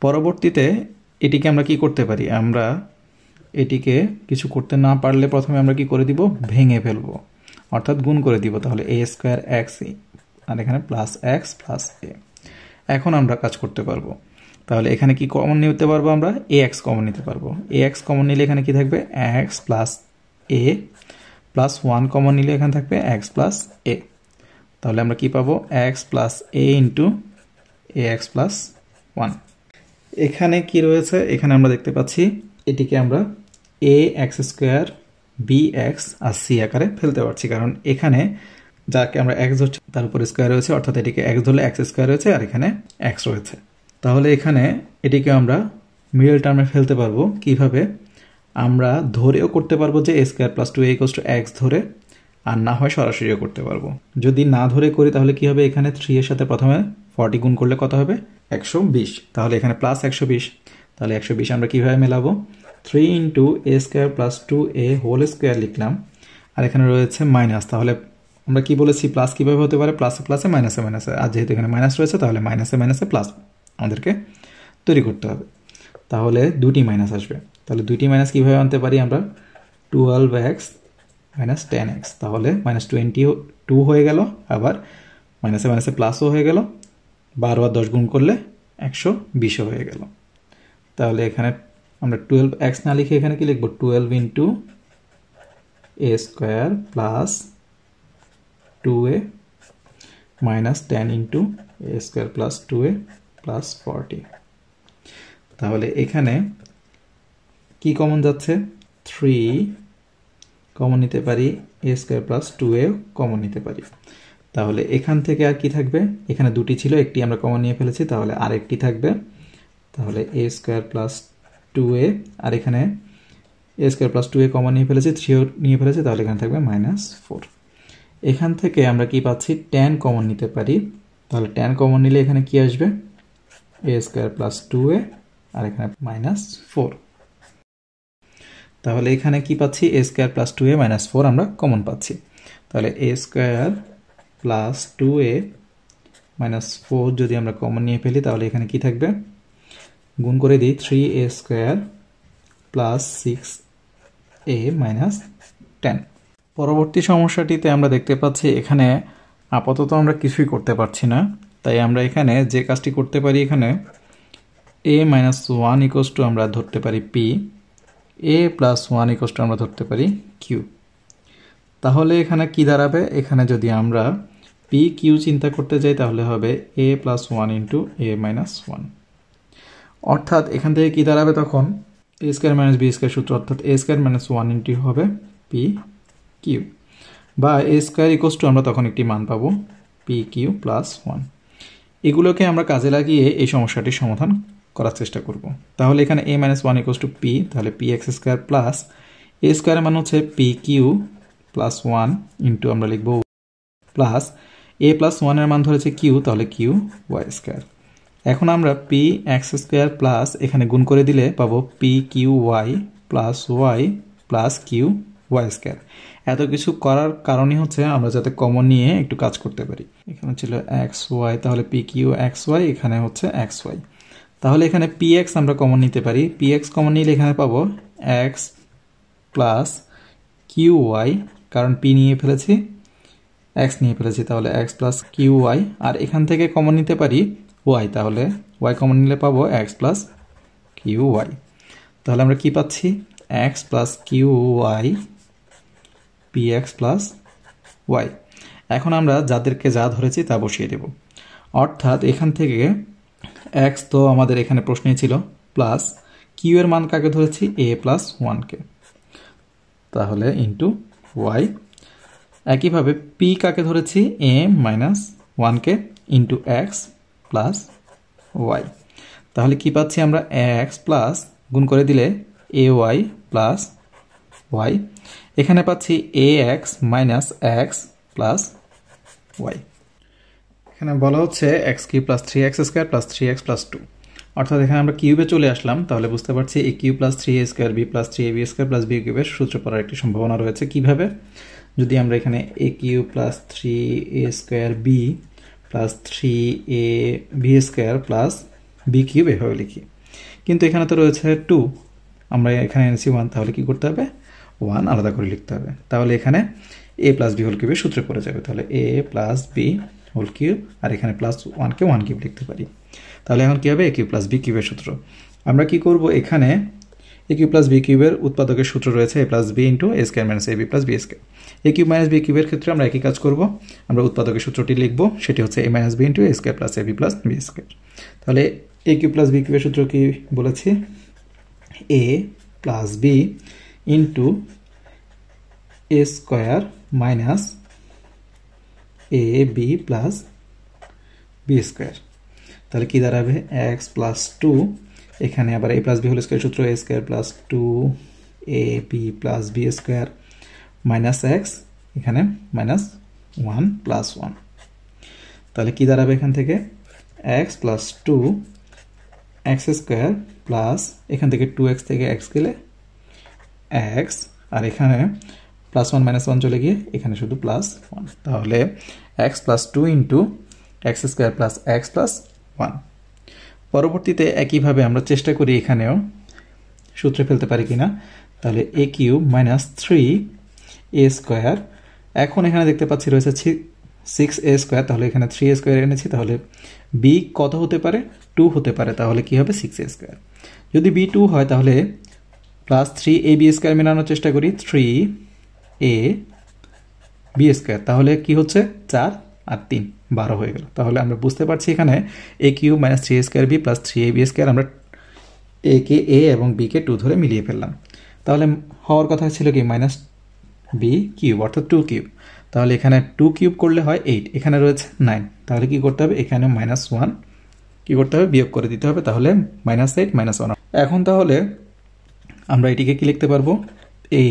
পরবর্তীতে এটিকে আমরা কি করতে পারি, আমরা এটিকে কিছু করতে না পারলে প্রথমে আমরা কি করে দিব, ভেঙে ফেলবো, অর্থাৎ গুণ করে দিব। তাহলে a স্কয়ার x আর এখানে প্লাস x প্লাস a। এখন আমরা কাজ করতে পারবো। তাহলে এখানে কি কমন নিতে পারবো, আমরা ax কমন নিতে পারবো। ax কমন নিলে এখানে কি থাকবে, x plus a plus 1 common নিলে এখানে থাকবে x প্লাস a। তাহলে আমরা কি পাবো, x plus a into ax plus 1। এখানে কি রয়েছে, এখানে আমরা দেখতে পাচ্ছি এটিকে আমরা ax স্কোয়ার bx আর c আকারে ফেলতে পারছি, কারণ এখানে যাকে আমরা x ধরছি তার উপর স্কোয়ার রয়েছে, অর্থাৎ এটিকে x ধরলে x স্কোয়ার রয়েছে আর এখানে x রয়েছে। তাহলে এখানে এটিকে আমরা মিডল টার্মে ফেলতে পারবো। কিভাবে, আমরা ধরেও করতে পারবো যে a square plus 2a equals to x ধরে, আর না হয় সরাসরিও করতে পারবো। যদি না ধরে করি তাহলে কি হবে, এখানে 3 এর সাথে প্রথমে 40 গুণ করলে কত হবে, 120। তাহলে এখানে প্লাস 120, তাহলে 120 আমরা কিভাবে মেলাবো, 3 into a square plus 2a whole square লিখলাম, আর এখানে রয়েছে মাইনাস। তাহলে আমরা কি বলেছি, প্লাস কিভাবে হতে পারে, প্লাসে প্লাসে মাইনাসে মাইনাসে, আর যেহেতু এখানে মাইনাস রয়েছে তাহলে মাইনাসে মাইনাসে প্লাস আমাদেরকে তৈরি করতে হবে। তাহলে দুটি মাইনাস আসবে। তাহলে দুইটি মাইনাস কিভাবে আনতে পারি আমরা, 12x মাইনাস 10x, তাহলে মাইনাস 22 হয়ে গেল, আবার মাইনাসে মাইনাসে প্লাসও হয়ে গেল, 12 আর 10 গুণ করলে 120 হয়ে গেল। তাহলে এখানে আমরা 12x না লিখে এখানে কি লিখবো, 12 into a square plus 2a minus 10 into a square plus 2a plus 40। তাহলে এখানে কি কমন যাচ্ছে, 3 কমন নিতে পারি, a square plus 2a common নিতে পারি। তাহলে এখান থেকে আর কি থাকবে, এখানে দুটি ছিল, একটি আমরা কমন নিয়ে ফেলেছি, তাহলে আরেকটি থাকবে। তাহলে a স্কোয়ার প্লাস 2a, আর এখানে a square plus 2a common নিয়ে ফেলেছি, 3 নিয়ে ফেলেছি, তাহলে এখানে থাকবে মাইনাস 4। এখান থেকে আমরা কি পাচ্ছি, tan কমন নিতে পারি। তাহলে tan কমন নিলে এখানে কি আসবে, a স্কোয়ার প্লাস 2a আর এখানে মাইনাস 4। তাহলে এখানে কি পাচ্ছি, a square plus 2a minus 4 আমরা কমন পাচ্ছি। তাহলে a square plus 2a minus 4 যদি আমরা কমন নিয়ে ফেলি তাহলে এখানে কি থাকবে, গুণ করে দিই, 3a square plus 6a minus 10। পরবর্তী সমস্যাটিতে আমরা দেখতে পাচ্ছি এখানে আপাতত আমরা কিছুই করতে পারছি না, তাই আমরা এখানে যে কাজটি করতে পারি, এখানে a মাইনাস 1 ইকুয়ালস টু আমরা ধরতে পারি p, a plus 1 equals to আমরা ধরতে পারি q। তাহলে এখানে কি দাঁড়াবে, এখানে যদি আমরা p q চিন্তা করতে যাই তাহলে হবে a plus 1 into a minus 1, অর্থাৎ এখান থেকে কি দাঁড়াবে তখন, a square minus b square সূত্র, অর্থাৎ a স্কোয়ার মাইনাস 1 ইন্টু হবে p q, বা a স্কোয়ার ইকুয়ালস টু আমরা তখন একটি মান পাবো p q প্লাস 1। এগুলোকে আমরা কাজে লাগিয়ে এই সমস্যাটির সমাধান করার চেষ্টা করব। তাহলে এখানে a minus 1 equals to p, তাহলে px স্কোয়ার প্লাস a স্কোয়ারের মান হচ্ছে p q প্লাস 1 ইন্টু আমরা লিখব প্লাস a প্লাস 1 এর মান ধরেছে q, তাহলে q y স্কোয়ার। এখন আমরা p x স্কোয়ার প্লাস এখানে গুণ করে দিলে পাবো p q y plus y plus q y square. এত কিছু করার কারণই হচ্ছে আমরা যাতে কমন নিয়ে একটু কাজ করতে পারি। এখানে ছিল x y, তাহলে p q x y, এখানে হচ্ছে x y। তাহলে এখানে px আমরা কমন নিতে পারি, px কমন নিলে এখানে পাবো x প্লাস qy, কারণ p নিয়ে ফেলেছি x নিয়ে ফেলেছি, তাহলে x প্লাস qy, আর এখান থেকে কমন নিতে পারি y, তাহলে y কমন নিলে পাবো x প্লাস qy। তাহলে আমরা কি পাচ্ছি, x plus qy px plus y। এখন আমরা যাদেরকে যা ধরেছি তা বসিয়ে দেব, অর্থাৎ এখান থেকে x তো আমাদের এখানে প্রশ্নে ছিল, প্লাস q এর মান কাকে ধরেছি, a প্লাস 1কে, তাহলে ইন্টু y। একইভাবে p কাকে ধরেছি, a মাইনাস 1কে ইন্টু x প্লাস y। তাহলে কি পাচ্ছি আমরা, x প্লাস গুণ করে দিলে ay প্লাস y, এখানে পাচ্ছি ax minus x plus y। এখানে বলা হচ্ছে x cube plus 3x square plus 3x plus 2, অর্থাৎ এখানে আমরা কিউবে চলে আসলাম, তাহলে বুঝতে পারছি A cube plus 3a square B plus 3ab square plus B কিউবের সূত্র পড়ার একটি সম্ভাবনা রয়েছে। কিভাবে? যদি আমরা এখানে A cube plus 3a square B plus 3ab square plus B cube এভাবে লিখি, কিন্তু এখানে তো রয়েছে 2, আমরা এখানে এনেছি 1, তাহলে কি করতে হবে? 1 আলাদা করে লিখতে হবে। তাহলে এখানে এ প্লাস বি হোল কিউবের সূত্রে পড়ে যাবে, তাহলে এ প্লাস বি হোল কিউব, আর এখানে প্লাস 1কে 1 কিউব লিখতে পারি। তাহলে এখন কী হবে? এ কিউব প্লাস বি কিউবের সূত্র। আমরা কি করব? এখানে এ কিউব প্লাস বি কিউবের উৎপাদকের সূত্র রয়েছে এ plus B into A square minus A B plus B square. A cube minus b কিউবের ক্ষেত্রে আমরা একই কাজ করব, আমরা উৎপাদকের সূত্রটি লিখব, সেটি হচ্ছে A minus B into A square plus A B plus B square. তাহলে এ কিউব প্লাস বি কিউবের সূত্র কি বলেছি? A plus B into A square minus A B plus B square. তাহলে কি দাঁড়াবে? এক্স প্লাস 2, এখানে আবার A plus B whole square সূত্র A square plus 2ab plus B square minus X, এখানে মাইনাস 1 প্লাস 1। তাহলে কি দাঁড়াবে এখান থেকে? X plus 2 x square plus, এখান থেকে 2x থেকে x গেলে x, আর এখানে প্লাস 1 মাইনাস 1 চলে গিয়ে এখানে শুধু প্লাস 1। তাহলে x plus 2 into X square plus x plus 1। পরবর্তীতে একইভাবে আমরা চেষ্টা করি এখানেও সূত্রে ফেলতে পারি কিনা। তাহলে এ কিউব মাইনাস 3a স্কোয়ার, এখন এখানে দেখতে পাচ্ছি রয়েছে 6a স্কোয়ার, তাহলে এখানে 3a স্কোয়ার এনেছি, তাহলে বি কত হতে পারে? 2 হতে পারে, তাহলে কি হবে? 6a square. যদি বি 2 হয় তাহলে প্লাস 3ab স্কোয়ার মেলানোর চেষ্টা করি, 3ab স্কোয়ার, তাহলে কি হচ্ছে? 4 আর 3 12 হয়ে গেল। তাহলে আমরা বুঝতে পারছি এখানে a cube minus 3a square B plus 3ab square, আমরা এ কে এ এবং বি কে 2 ধরে মিলিয়ে ফেললাম। তাহলে হওয়ার কথা ছিল কি? মাইনাস বি কিউব, অর্থাৎ 2 কিউব। তাহলে এখানে 2 কিউব করলে হয় 8, এখানে রয়েছে 9, তাহলে কি করতে হবে? এখানে মাইনাস 1 কি করতে হবে? বিয়োগ করে দিতে হবে, তাহলে মাইনাস 8 মাইনাস 1। এখন তাহলে আমরা এটিকে কি লিখতে পারবো? এ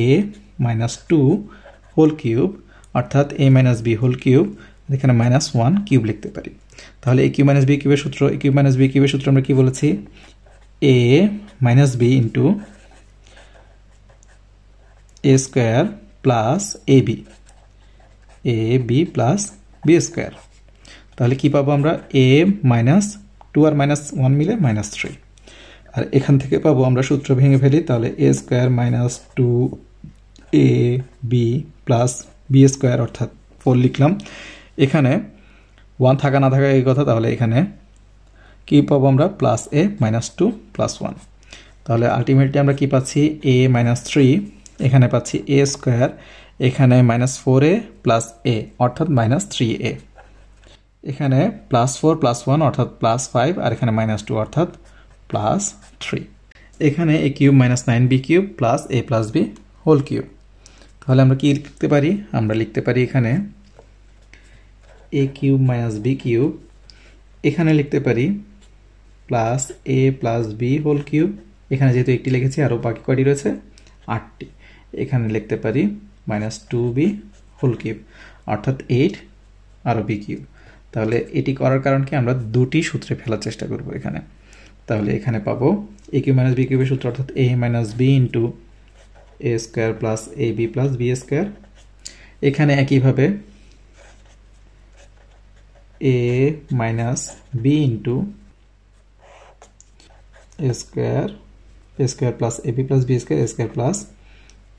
মাইনাস 2 হোল কিউব, অর্থাৎ a minus B whole cube, এখানে মাইনাস 1 কিউব লিখতে পারি। তাহলে এ কিউব মাইনাস বি কিউবের সূত্র, এ কিউব মাইনাস বি কিউবের সূত্র আমরা কি বলেছি? এ minus B into A square plus A B plus B square. তাহলে কি পাবো আমরা? এ মাইনাস 2 আর মাইনাস 1 মিলে মাইনাস 3, আর এখান থেকে পাবো আমরা সূত্র ভেঙে ফেলি, তাহলে এ square minus 2ab plus B square, অর্থাৎ 4 লিখলাম। এখানে 1 থাকা না থাকা এই কথা, তাহলে এখানে কি পাবো আমরা? প্লাস এ মাইনাস 2 প্লাস 1। তাহলে আলটিমেটলি আমরা কি পাচ্ছি? এ মাইনাস 3, এখানে পাচ্ছি এ স্কোয়ার, এখানে মাইনাস 4a প্লাস এ, অর্থাৎ মাইনাস 3a, এখানে প্লাস 4 প্লাস 1 অর্থাৎ প্লাস 5, আর এখানে মাইনাস 2 অর্থাৎ প্লাস 3। এখানে a cube minus 9b cube plus a plus B whole cube. তাহলে আমরা কি লিখতে পারি? আমরা লিখতে পারি এখানে a cube minus b cube, এখানে লিখতে পারি plus a plus B whole cube, এখানে যেহেতু একটি লিখেছি আরও বাকি কয়টি রয়েছে? 8টি। এখানে লিখতে পারি মাইনাস 2b হোল কিউব, অর্থাৎ 8 আরও বি কিউব। তাহলে এটি করার কারণ কি? আমরা দুটি সূত্রে ফেলার চেষ্টা করব এখানে। তাহলে এখানে পাবো এ কিউব মাইনাস বি কিউবের সূত্র, অর্থাৎ a minus B into A square plus A B plus B square. এখানে একইভাবে a minus B into A square plus A B plus B square, A square plus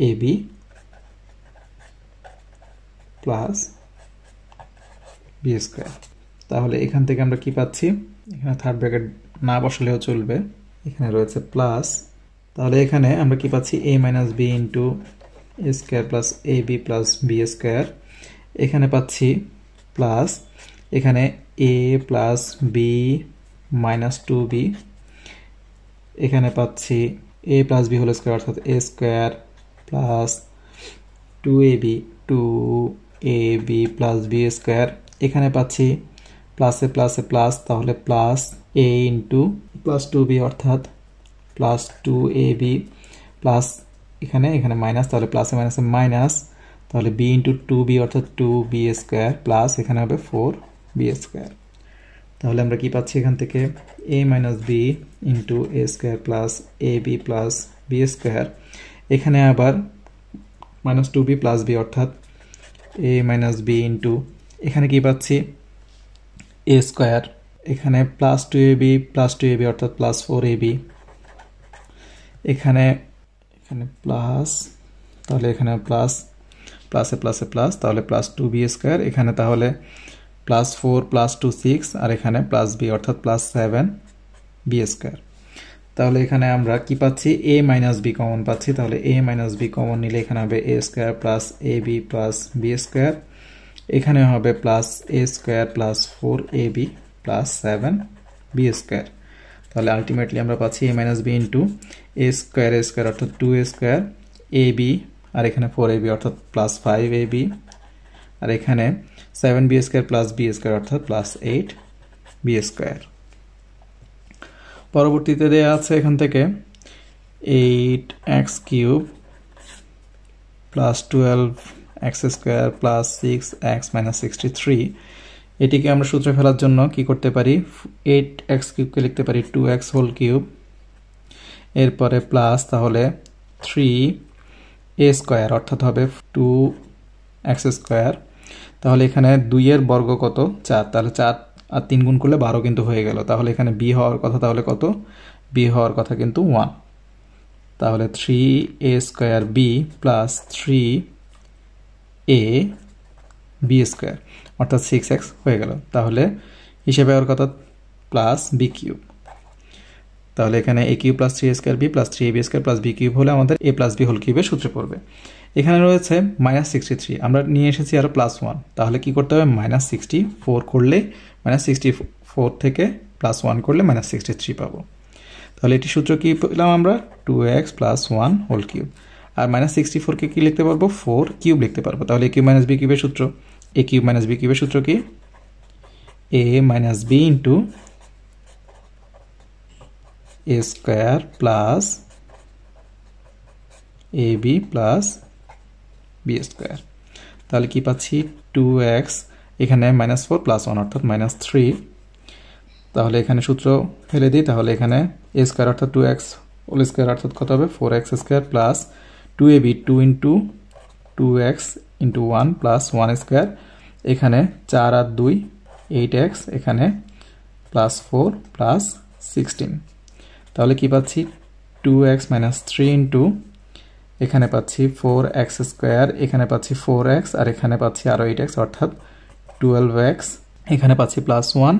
A B plus B square. তাহলে এখান থেকে আমরা কি পাচ্ছি? এখানে third bracket না বসালেও চলবে, এখানে রয়েছে প্লাস। তাহলে এখানে আমরা কি পাচ্ছি? A minus B into A square plus A B plus B square, এখানে পাচ্ছি প্লাস, এখানে A plus B minus 2b, এখানে পাচ্ছি a plus B whole square, অর্থাৎ a square plus 2ab plus B square, এখানে পাচ্ছি প্লাসে প্লাসে প্লাস, তাহলে প্লাস এ ইন্টু প্লাস 2b অর্থাৎ প্লাস 2ab প্লাস এখানে মাইনাস, তাহলে প্লাসে মাইনাসে মাইনাস, তাহলে b ইন্টু 2b অর্থাৎ 2b স্কোয়ার প্লাস এখানে হবে 4b স্কোয়ার। তাহলে আমরা কি পাচ্ছি এখান থেকে? a minus B into A square plus A B plus B square, এখানে আবার minus two b plus b অর্থাৎ এ মাইনাস বি ইন্টু এখানে কি পাচ্ছি এ স্কোয়ার, এখানে প্লাস টু এ বি অর্থাৎ প্লাস ফোর এ বি, এখানে plus, তাহলে এখানে প্লাস প্লাসে প্লাসে প্লাস, তাহলে প্লাস টু বি স্কোয়ার, এখানে তাহলে plus four plus two six, আর এখানে প্লাস বি অর্থাৎ প্লাস সেভেন বি স্কোয়ার। তাহলে এখানে আমরা কি পাচ্ছি এ মাইনাস বি কমন পাচ্ছি, তাহলে এ মাইনাস বি কমন নিলে এখানে হবে a square plus A B plus B square, এখানে হবে plus a square plus four a B plus seven b square. তাহলে আলটিমেটলি আমরা পাচ্ছি a minus B into A square অর্থাৎ two a square a b, আর এখানে four a b অর্থাৎ plus five a b, আর এখানে seven b square plus B square অর্থাৎ প্লাস এইট বি স্কোয়ার। পরবর্তীতে দেওয়া আছে এখান থেকে eight x cube plus twelve x square plus six x minus 63, এটিকে আমরা সূত্রে ফেলার জন্য কি করতে পারি, এইট এক্স কিউবকে লিখতে পারি টু এক্স হোল কিউব, এরপরে প্লাস তাহলে থ্রি এ স্কোয়ার অর্থাৎ হবে টু এক্স স্কোয়ার, তাহলে এখানে দুইয়ের বর্গ কত চার, তাহলে চার আর তিন গুণ করলে 12 কিন্তু হয়ে গেল, তাহলে এখানে বি হওয়ার কথা, তাহলে কত বি হওয়ার কথা কিন্তু 1, তাহলে three a square B plus three a b square অর্থাৎ সিক্স এক্স হয়ে গেল, তাহলে হিসেবে হওয়ার কথা প্লাস বি কিউব, তাহলে এখানে a cube plus three a square B plus three a b square plus B cube হলে আমাদের এ প্লাস বি হোল কিউবের সূত্রে পড়বে। এখানে রয়েছে মাইনাস 63, আমরা নিয়ে এসেছি আরও প্লাস ওয়ান, তাহলে কি করতে হবে মাইনাস 64 করলে মাইনাস 64 থেকে প্লাস ওয়ান করলে মাইনাস 63 পাবো, তাহলে এটি সূত্র কি পেলাম আমরা two x plus one whole cube, আর মাইনাস 64কে কি লিখতে পারবো ফোর কিউব লিখতে পারবো, তাহলে এ কিউব মাইনাস বি কিউবের সূত্র, এ কিউব মাইনাস বি কিউবের সূত্র কি a minus B into A square plus A B plus B square, তাহলে কি পাচ্ছি টু এক্স, এখানে মাইনাস ফোর প্লাস ওয়ান অর্থাৎ মাইনাস থ্রি, তাহলে এখানে সূত্র ফেলে দিই, তাহলে এখানে এ স্কোয়ার অর্থাৎ টু এক্স হোল স্কোয়ার অর্থাৎ কত হবে four x square plus two a b two into two x into one plus one square, এখানে চার আর দুই এইট এক্স, এখানে প্লাস ফোর প্লাস 16, তাহলে কি পাচ্ছি two x minus three into এখানে পাচ্ছি ফোর এক্স স্কোয়ার, এখানে পাচ্ছি ফোর এক্স, আর এখানে পাচ্ছি আরও এইট এক্স অর্থাৎ টুয়েলভ এক্স, এখানে পাচ্ছি প্লাস ওয়ান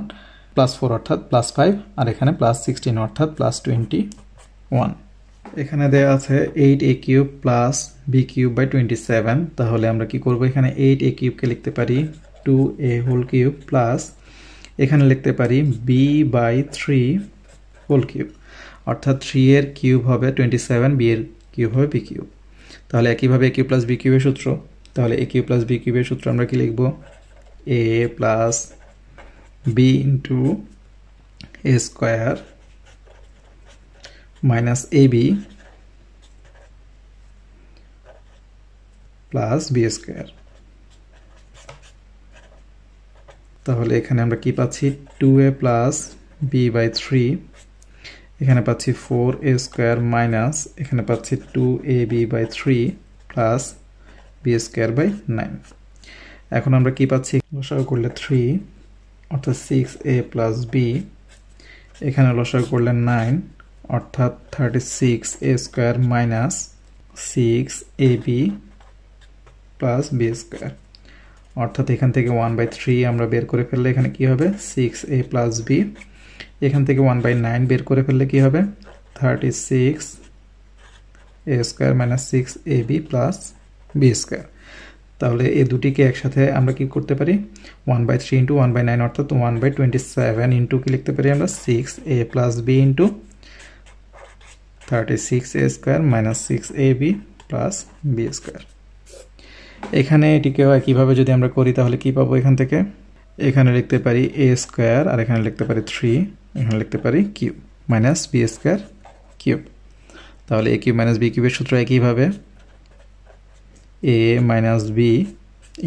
প্লাস ফোর অর্থাৎ প্লাস ফাইভ, আর এখানে প্লাস 16 অর্থাৎ প্লাস 21। এখানে দেওয়া আছে eight a cube plus B cube by 27, তাহলে আমরা কি করব এখানে এইট এ কিউবকে লিখতে পারি two a whole cube plus এখানে লিখতে পারি b by three whole cube, অর্থাৎ থ্রি এর কিউব হবে 27, বি এর কিউব হবে বি কিউব, তাহলে একইভাবে এ কিউব প্লাস বি কিউবের সূত্র, তাহলে এ কিউব প্লাস বি কিউবের সূত্র আমরা কি লিখব a plus B into A square minus A B plus B square, তাহলে এখানে আমরা কি পাচ্ছি two a plus b by three, এখানে পাচ্ছি ফোর এ স্কোয়ার মাইনাস এখানে পাচ্ছি two a b by three plus B square by 9, এখন আমরা কি পাচ্ছি লসাগু করলে থ্রি অর্থাৎ সিক্স এ প্লাস বি, এখানে লসাগু করলে 9 অর্থাৎ 36 এ square minus six A B plus B square, অর্থাৎ এখান থেকে 1/3 আমরা বের করে ফেললে এখানে কি হবে সিক্স এ প্লাস বি, এখান থেকে 1/9 বের করে ফেললে কি হবে 36 এ square minus six A B plus B square, তাহলে এই দুটিকে একসাথে আমরা কি করতে পারি 1/3 ইন্টু 1/9 অর্থাৎ 1/27 ইন্টু কি লিখতে পারি আমরা six A plus B into 36 A square minus six A B plus B square. এখানে এটিকেও একইভাবে যদি আমরা করি তাহলে কি পাবো এখান থেকে, এখানে লিখতে পারি এ স্কোয়ার আর এখানে লিখতে পারি থ্রি, এখানে লিখতে পারি cube minus B square cube, তাহলে এ কিউব মাইনাস বি কিউবের সূত্র একইভাবে a minus B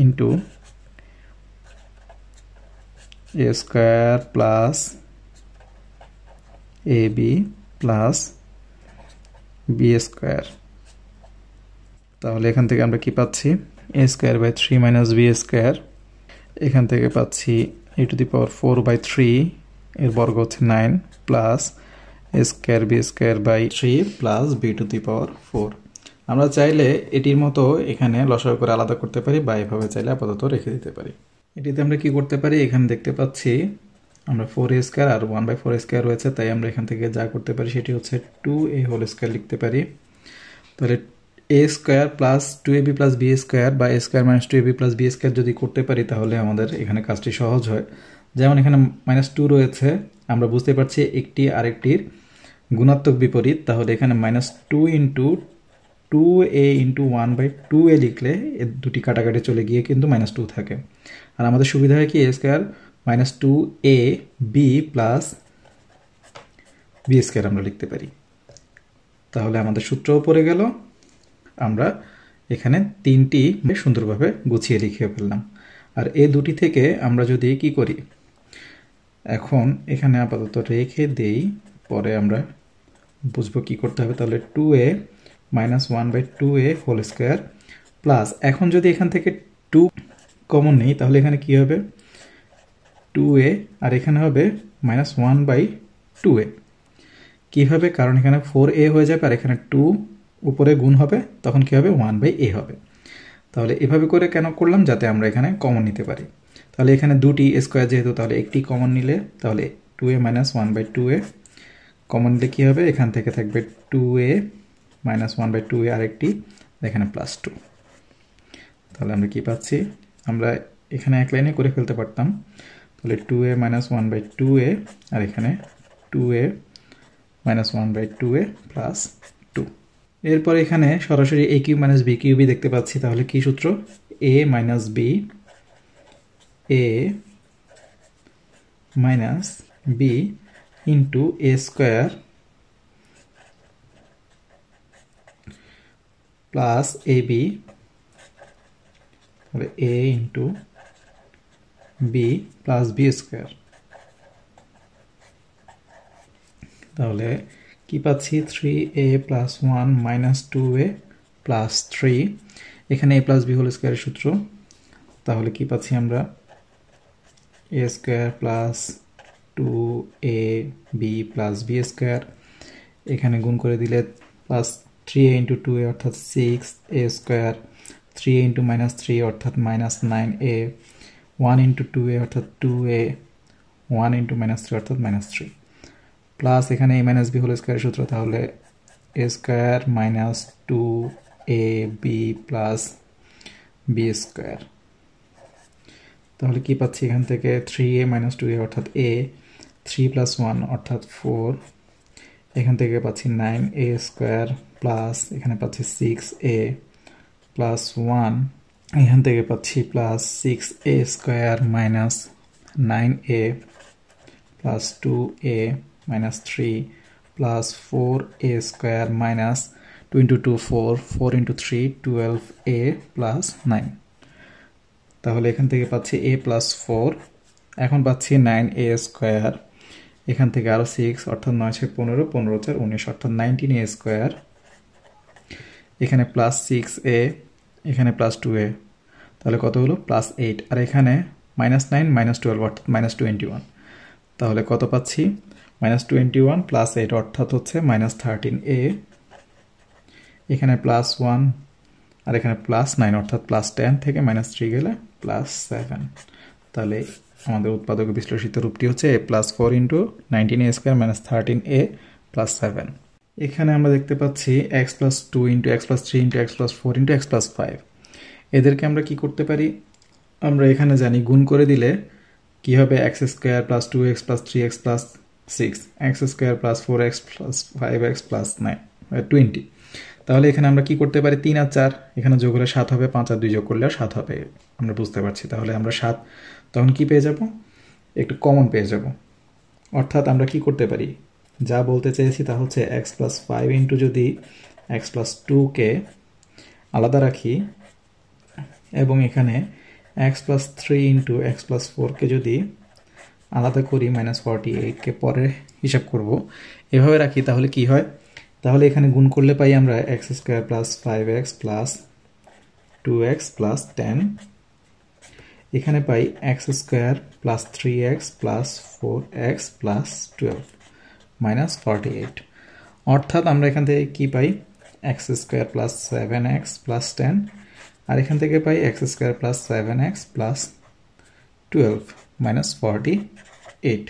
into A square plus A B plus B square. তাহলে এখান থেকে আমরা কি পাচ্ছি, a square by 3 minus B square. এখান থেকে পাচ্ছি এ টু দি পাওয়ার 4/3, এর বর্গ হচ্ছে 9, plus a square b square by 3 plus b to the power 4। আমরা চাইলে এটির মতো এখানে লসাগু করে আলাদা করতে পারি, বা এভাবে চাইলে আপাতত রেখে দিতে পারি। এটিতে আমরা কি করতে পারি, এখানে দেখতে পাচ্ছি আমরা 4a স্কোয়ার আর 1/4 স্কোয়ার রয়েছে, তাই আমরা এখান থেকে যা করতে পারি সেটি হচ্ছে 2a হোল স্কোয়ার লিখতে পারি। তাহলে এ square plus 2ab plus B square বা a square minus 2ab plus B square যদি করতে পারি তাহলে আমাদের এখানে কাজটি সহজ হয়। যেমন এখানে -2 রয়েছে, আমরা বুঝতে পারছি একটি আরেকটির গুণাত্মক বিপরীত, তাহলে এখানে -2 ইন্টু 2a ইন্টু 1/2a লিখলে এর দুটি কাটাকাটি চলে গিয়ে কিন্তু -2 থাকে। আর আমাদের সুবিধা হয় কি, a square -2ab plus B square আমরা লিখতে পারি। তাহলে আমাদের সূত্রও পড়ে গেল, আমরা এখানে তিনটি সুন্দরভাবে গুছিয়ে লিখে ফেললাম। আর এই দুটি থেকে আমরা যদি কি করি, এখন এখানে আপাতত রেখে দেই, পরে আমরা বুঝবো কি করতে হবে। তাহলে 2a minus 1/2a whole square plus, এখন যদি এখান থেকে 2 কমন নেই তাহলে এখানে কি হবে, 2a আর এখানে হবে -1/2a। কীভাবে, কারণ এখানে 4a হয়ে যাবে আর এখানে 2 উপরে গুণ হবে, তখন কি হবে 1/a হবে। তাহলে এভাবে করে কেন করলাম, যাতে আমরা এখানে কমন নিতে পারি। তাহলে এখানে দুটি স্কোয়ার যেহেতু, তাহলে একটি কমন নিলে তাহলে 2a মাইনাস 1/2a কমন নিলে কী হবে, এখান থেকে থাকবে 2a মাইনাস 1/2a আরেকটি, এখানে +2। তাহলে আমরা কি পাচ্ছি, আমরা এখানে এক লাইনে করে ফেলতে পারতাম। তাহলে 2a মাইনাস 1/2a আর এখানে 2a মাইনাস 1/2a প্লাস 2। এরপর এখানে সরাসরি a কিউব মাইনাস b কিউবই দেখতে পাচ্ছি। তাহলে কি সূত্র, a minus b, a minus b into a square plus ab, তাহলে a into b plus b square. তাহলে কি পাচ্ছি, 3a plus 1 minus 2a plus 3, এখানে a প্লাস b হোল স্কোয়ারের সূত্র। তাহলে কি পাচ্ছি আমরা, a square plus 2ab plus b square, এখানে গুণ করে দিলে প্লাস 3a ইন্টু 2a অর্থাৎ 6a square, 3a into minus 3 অর্থাৎ -9a, 1 ইন্টু 2a অর্থাৎ 2a, 1 ইন্টু -3 অর্থাৎ -3, প্লাস এখানে a মাইনাস b হোল স্কোয়ারের সূত্র। তাহলে a square minus 2ab plus b square. তাহলে কি পাচ্ছি এখান থেকে, 3a মাইনাস 2a অর্থাৎ a, 3 প্লাস 1 অর্থাৎ 4, এখান থেকে পাচ্ছি 9a স্কোয়ার প্লাস এখানে পাচ্ছি 6a প্লাস 1, এখান থেকে পাচ্ছি plus 6a square minus 9a plus 2a minus 3 plus 4a square minus 2 into 2 4, 4 into 3 12a plus 9। তাহলে এখান থেকে পাচ্ছি a প্লাস 4, এখন পাচ্ছি 9a স্কোয়ার, এখান থেকে আরও 6 অর্থাৎ 9 6 15, 15 4 19 অর্থাৎ 19a স্কোয়ার, এখানে প্লাস 6a, এখানে প্লাস 2a, তাহলে কত হলো প্লাস 8, আর এখানে -9 -12 অর্থাৎ -21, তাহলে কত পাচ্ছি -21 প্লাস 8 অর্থাৎ হচ্ছে -13a, এখানে প্লাস 1 আর এখানে প্লাস 9 অর্থাৎ +10 থেকে -3 গেলে +7। তাহলে আমাদের উৎপাদক বিশ্লেষিত রূপটি হচ্ছে a plus 4 into 19a square minus 13a plus 7। এখানে আমরা দেখতে পাচ্ছি x plus 2 into x plus 3 into x plus 4 into x plus 5। এদেরকে আমরা কি করতে পারি, আমরা এখানে জানি গুণ করে দিলে কি হবে, x square plus 2x plus 3x plus 6, x square plus 4x plus 5x plus 20। তাহলে এখানে আমরা কি করতে পারি, 3 আর 4 এখানে যোগ হলে 7 হবে, 5 আর 2 যোগ করলে 7 হবে, আমরা বুঝতে পারছি। তাহলে আমরা 7 তখন কি পেয়ে যাব, একটু কমন পেয়ে যাব। অর্থাৎ আমরা কি করতে পারি, যা বলতে চেয়েছি তা হচ্ছে x প্লাস 5 ইন্টু যদি x প্লাস 2কে আলাদা রাখি এবং এখানে x plus 3 into x plus 4কে যদি আলাদা করি, -48কে পরে হিসাব করব এভাবে রাখি তাহলে কি হয়, তাহলে এখানে গুণ করলে পাই আমরা x square plus 5x plus 2x plus 10, এখানে পাই x square plus 3x plus 4x plus 12 minus 48। অর্থাৎ আমরা এখান থেকে কি পাই x square plus 7x plus 10, আর এখান থেকে পাই x square plus 7x plus 12 minus 48।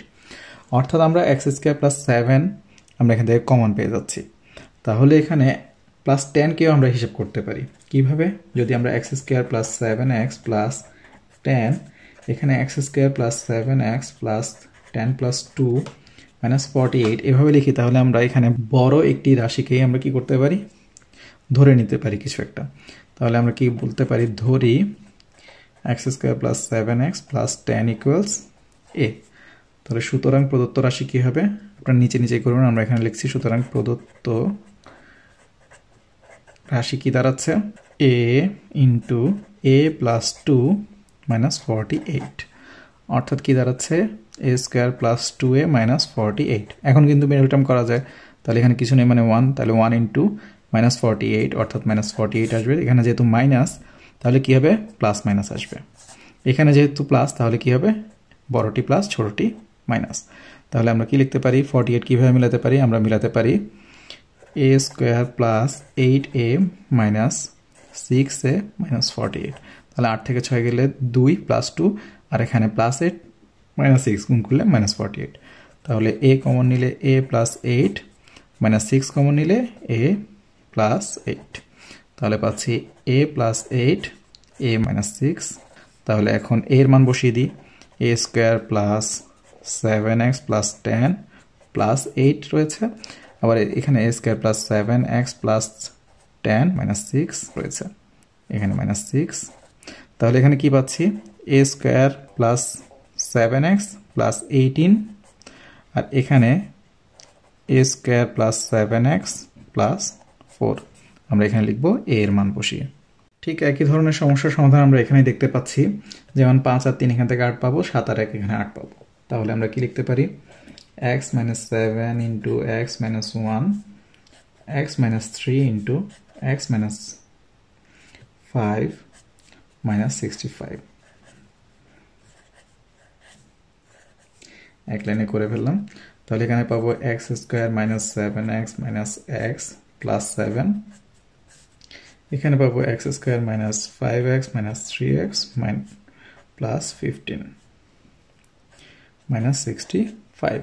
অর্থাৎ আমরা এক্স স্কোয়ার প্লাস 7 আমরা এখান থেকে কমন পেয়ে যাচ্ছি। তাহলে এখানে প্লাস 10কেও আমরা হিসাব করতে পারি কিভাবে, যদি আমরা x square plus 7x plus 10 এখানে x square plus 7x plus 10 plus 2 minus 48 এভাবে লিখি, তাহলে আমরা এখানে বড় একটি রাশিকেই আমরা কি করতে পারি, ধরে নিতে পারি কিছু একটা। তাহলে আমরা কি বলতে পারি, ধরি x square plus 7x plus 10 equals a. তাহলে সুতরাং প্রদত্ত রাশি কি হবে, আপনারা নিচে নিচে করবেন, আমরা এখানে লিখছি সুতরাং প্রদত্ত রাশি কি দাঁড়াচ্ছে a into a plus 2 minus 48, অর্থাৎ কি দাঁড়াচ্ছে a square plus 2a minus 48। এখন কিন্তু মিডল টার্ম করা যায়, তাহলে এখানে কিছু নেই মানে 1, তাহলে 1 ইন্টু মাইনাস 48 অর্থাৎ মাইনাস 48 আসবে। এখানে যেহেতু মাইনাস তাহলে কি হবে প্লাস মাইনাস আসবে, এখানে যেহেতু প্লাস তাহলে কি হবে বড়টি প্লাস ছোটটি মাইনাস। তাহলে আমরা কি লিখতে পারি 48 কিভাবে মিলাতে পারি, আমরা মিলাতে পারি a square plus 8a minus 6a minus 48। তাহলে 8 থেকে 6 গেলে 2 প্লাস 2, আর এখানে প্লাস 8 মাইনাস 6 গুণ করলে মাইনাস 48। তাহলে a কমন নিলে a প্লাস 8 মাইনাস 6 কমন নিলে a প্লাস 8, তাহলে পাচ্ছি a প্লাস 8 a মাইনাস 6। তাহলে এখন এর মান বসিয়ে দিই, a square plus 7x plus 10 plus 8 রয়েছে, আবার এখানে a square plus 7x plus 10 minus 6 রয়েছে, এখানে মাইনাস 6। তাহলে এখানে কি পাচ্ছি a square plus 7x plus 18, আর এখানে a square plus 7x plus 4, আমরা এখানে লিখবো a এর মান বসিয়ে। ঠিক একই ধরনের সমস্যার সমাধান আমরা এখানে দেখতে পাচ্ছি, যেমন 5 আর 3 এখান থেকে 8 পাবো, 7 আর 1 এখানে 8 পাবো। তাহলে আমরা কি লিখতে পারি x minus 7 into x minus 1 x minus 3 into x minus 5 minus 65। এক লাইনে করে ফেললাম। তাহলে এখানে পাবো x square minus 7x minus x plus 7, এখানে পাবো x square minus 5x minus 3x plus 15 minus 65।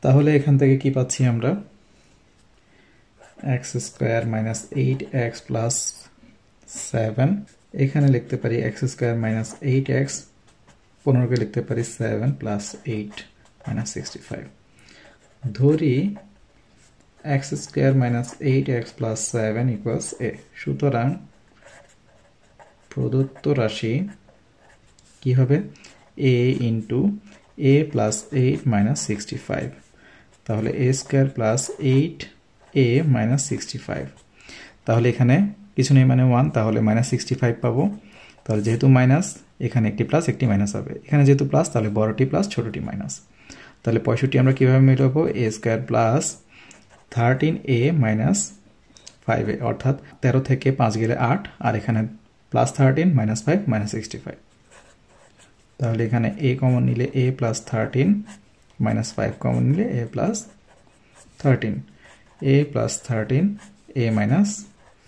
তাহলে এখান থেকে কি পাচ্ছি আমরা x square minus 8x plus 7, এখানে লিখতে পারি x স্কয়ার minus 8x, 15 কে লিখতে পারি 7 plus 8 minus 65। ধরি x square minus 8x plus 7 equals a। সুতরাং প্রদত্ত রাশি কি হবে a into a plus 8 minus 65, তাহলে a square plus 8a minus 65। তাহলে এখানে কিছু নেই মানে 1, তাহলে minus 65 পাবো। তাহলে যেহেতু মাইনাস এখানে একটি প্লাস একটি মাইনাস হবে, এখানে যেহেতু প্লাস তাহলে বড়টি প্লাস ছোটটি মাইনাস। তাহলে 65 আমরা কিভাবে মেলাবো, a square plus 13a minus 5a, অর্থাৎ 13 থেকে 5 গেলে 8, আর এখানে প্লাস 13 মাইনাস 5 মাইনাস 65। তাহলে এখানে a কমন নিলে a প্লাস 13 মাইনাস 5 কমন নিলে a plus 13, a plus 13 a minus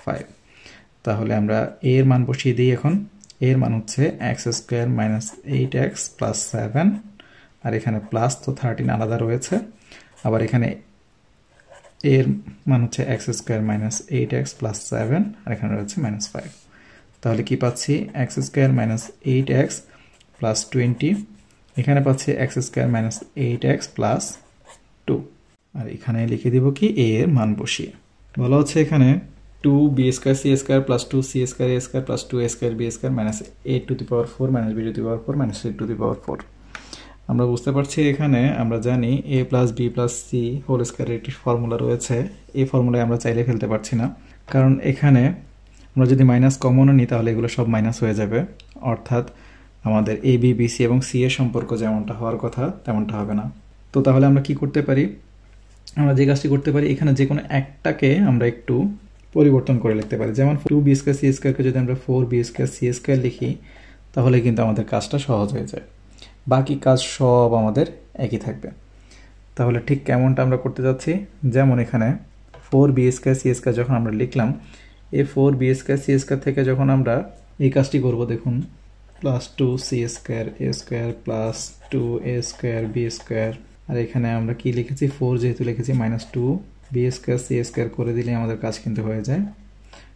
5। তাহলে আমরা a এর মান বসিয়ে দিই। এখন a এর মান হচ্ছে x square minus 8x plus 7, আর এখানে প্লাস তো 13 আলাদা রয়েছে, আবার এখানে এর মান হচ্ছে x square minus 8x plus 7, আর এখানে রয়েছে মাইনাস 5। তাহলে কি পাচ্ছি x square minus 8x plus 20, এখানে পাচ্ছি x square minus 8x plus 2, আর এখানে লিখে দিব কি a এর মান বসিয়ে। বলা হচ্ছে এখানে 2b square c square plus 2c square a square plus 2a square b square minus a to the power 4 minus b to the power 4 minus c to the power 4। আমরা বুঝতে পারছি এখানে আমরা জানি a plus b plus c whole স্কয়ারের একটি formula রয়েছে, এই ফর্মুলায় আমরা চাইলে ফেলতে পারছি না, কারণ এখানে আমরা যদি মাইনাস কমনও নিই তাহলে এগুলো সব মাইনাস হয়ে যাবে, অর্থাৎ আমাদের a b b c এবং c এর সম্পর্ক যেমনটা হওয়ার কথা তেমনটা হবে না। তো তাহলে আমরা কি করতে পারি, আমরা যে কাজটি করতে পারি, এখানে যে কোনো একটাকে আমরা একটু পরিবর্তন করে লিখতে পারি। যেমন 2b স্কয়ার c স্কয়ারকে যদি আমরা 4b স্কয়ার c স্কয়ার লিখি, তাহলে কিন্তু আমাদের কাজটা সহজ হয়ে যায়, বাকি কাজ সব আমাদের একই থাকবে। তাহলে ঠিক কেমনটা আমরা করতে যাচ্ছি, যেমন এখানে 4b স্কয়ার c স্কয়ার যখন আমরা লিখলাম, এই 4b স্কয়ার c স্কয়ার থেকে যখন আমরা এই কাজটি করব, দেখুন plus 2c square a square plus 2a square b square, আর এখানে আমরা কি লিখেছি, 4 যেহেতু লিখেছি, minus 2b square c square করে দিলে আমাদের কাজ কিন্তু হয়ে যায়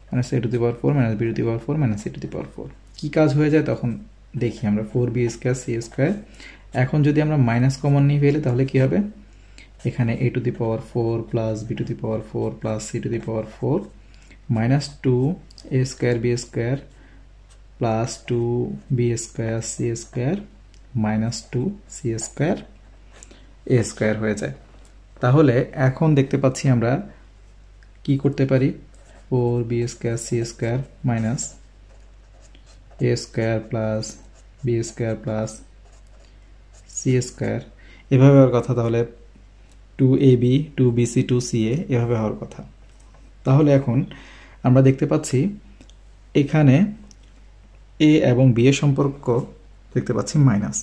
minus a to the power 4 minus b to the power 4 minus c to the power 4। কী কাজ হয়ে যায় তখন দেখি আমরা, 4b স্কয়ার c স্কয়ার। এখন যদি আমরা মাইনাস কমন নিয়ে ফেলি তাহলে কি হবে, এখানে a to the power 4 plus b to the power 4 plus c to the power 4 minus 2a square b square plus 2b square c square minus 2c square a square হয়ে যায়। তাহলে এখন দেখতে পাচ্ছি আমরা কি করতে পারি, 4b square c square minus a square plus b square plus c square, এভাবে হওয়ার কথা। তাহলে 2ab 2bc 2ca এভাবে হওয়ার কথা। তাহলে এখন আমরা দেখতে পাচ্ছি এখানে a এবং b এর সম্পর্ক দেখতে পাচ্ছি মাইনাস।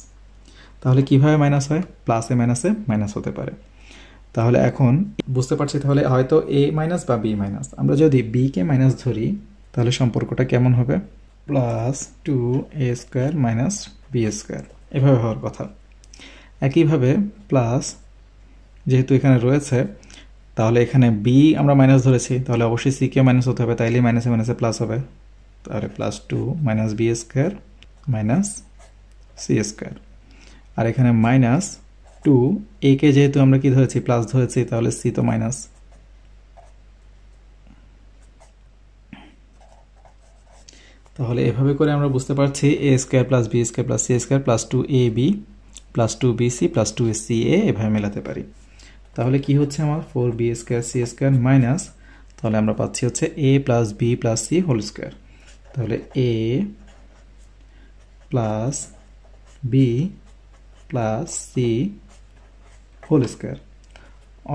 তাহলে কিভাবে মাইনাস হয়, প্লাসে মাইনাসে মাইনাস হতে পারে। তাহলে এখন বুঝতে পারছি, তাহলে হয়তো a মাইনাস বা b মাইনাস। আমরা যদি b কে মাইনাস ধরি তাহলে সম্পর্কটা কেমন হবে, plus 2a square minus b square, এভাবে হওয়ার কথা। একইভাবে প্লাস যেহেতু এখানে রয়েছে, তাহলে এখানে b আমরা মাইনাস ধরেছি, তাহলে অবশ্যই c কে মাইনাস হতে হবে, তাইলে মাইনাসে মাইনাসে প্লাস হবে। তাহলে plus 2 minus b square minus c square, আর এখানে মাইনাস 2 a কে যেহেতু আমরা কি ধরেছি, প্লাস ধরেছি, তাহলে c তো মাইনাস। তাহলে এভাবে করে আমরা বুঝতে পারছি a square plus b square plus c square plus 2ab plus 2bc plus 2ca এভাবে মেলাতে পারি। তাহলে কি হচ্ছে আমার, 4b square c square minus, তাহলে আমরা পাচ্ছি হচ্ছে a plus b plus c whole square. তাহলে a plus b plus c whole square,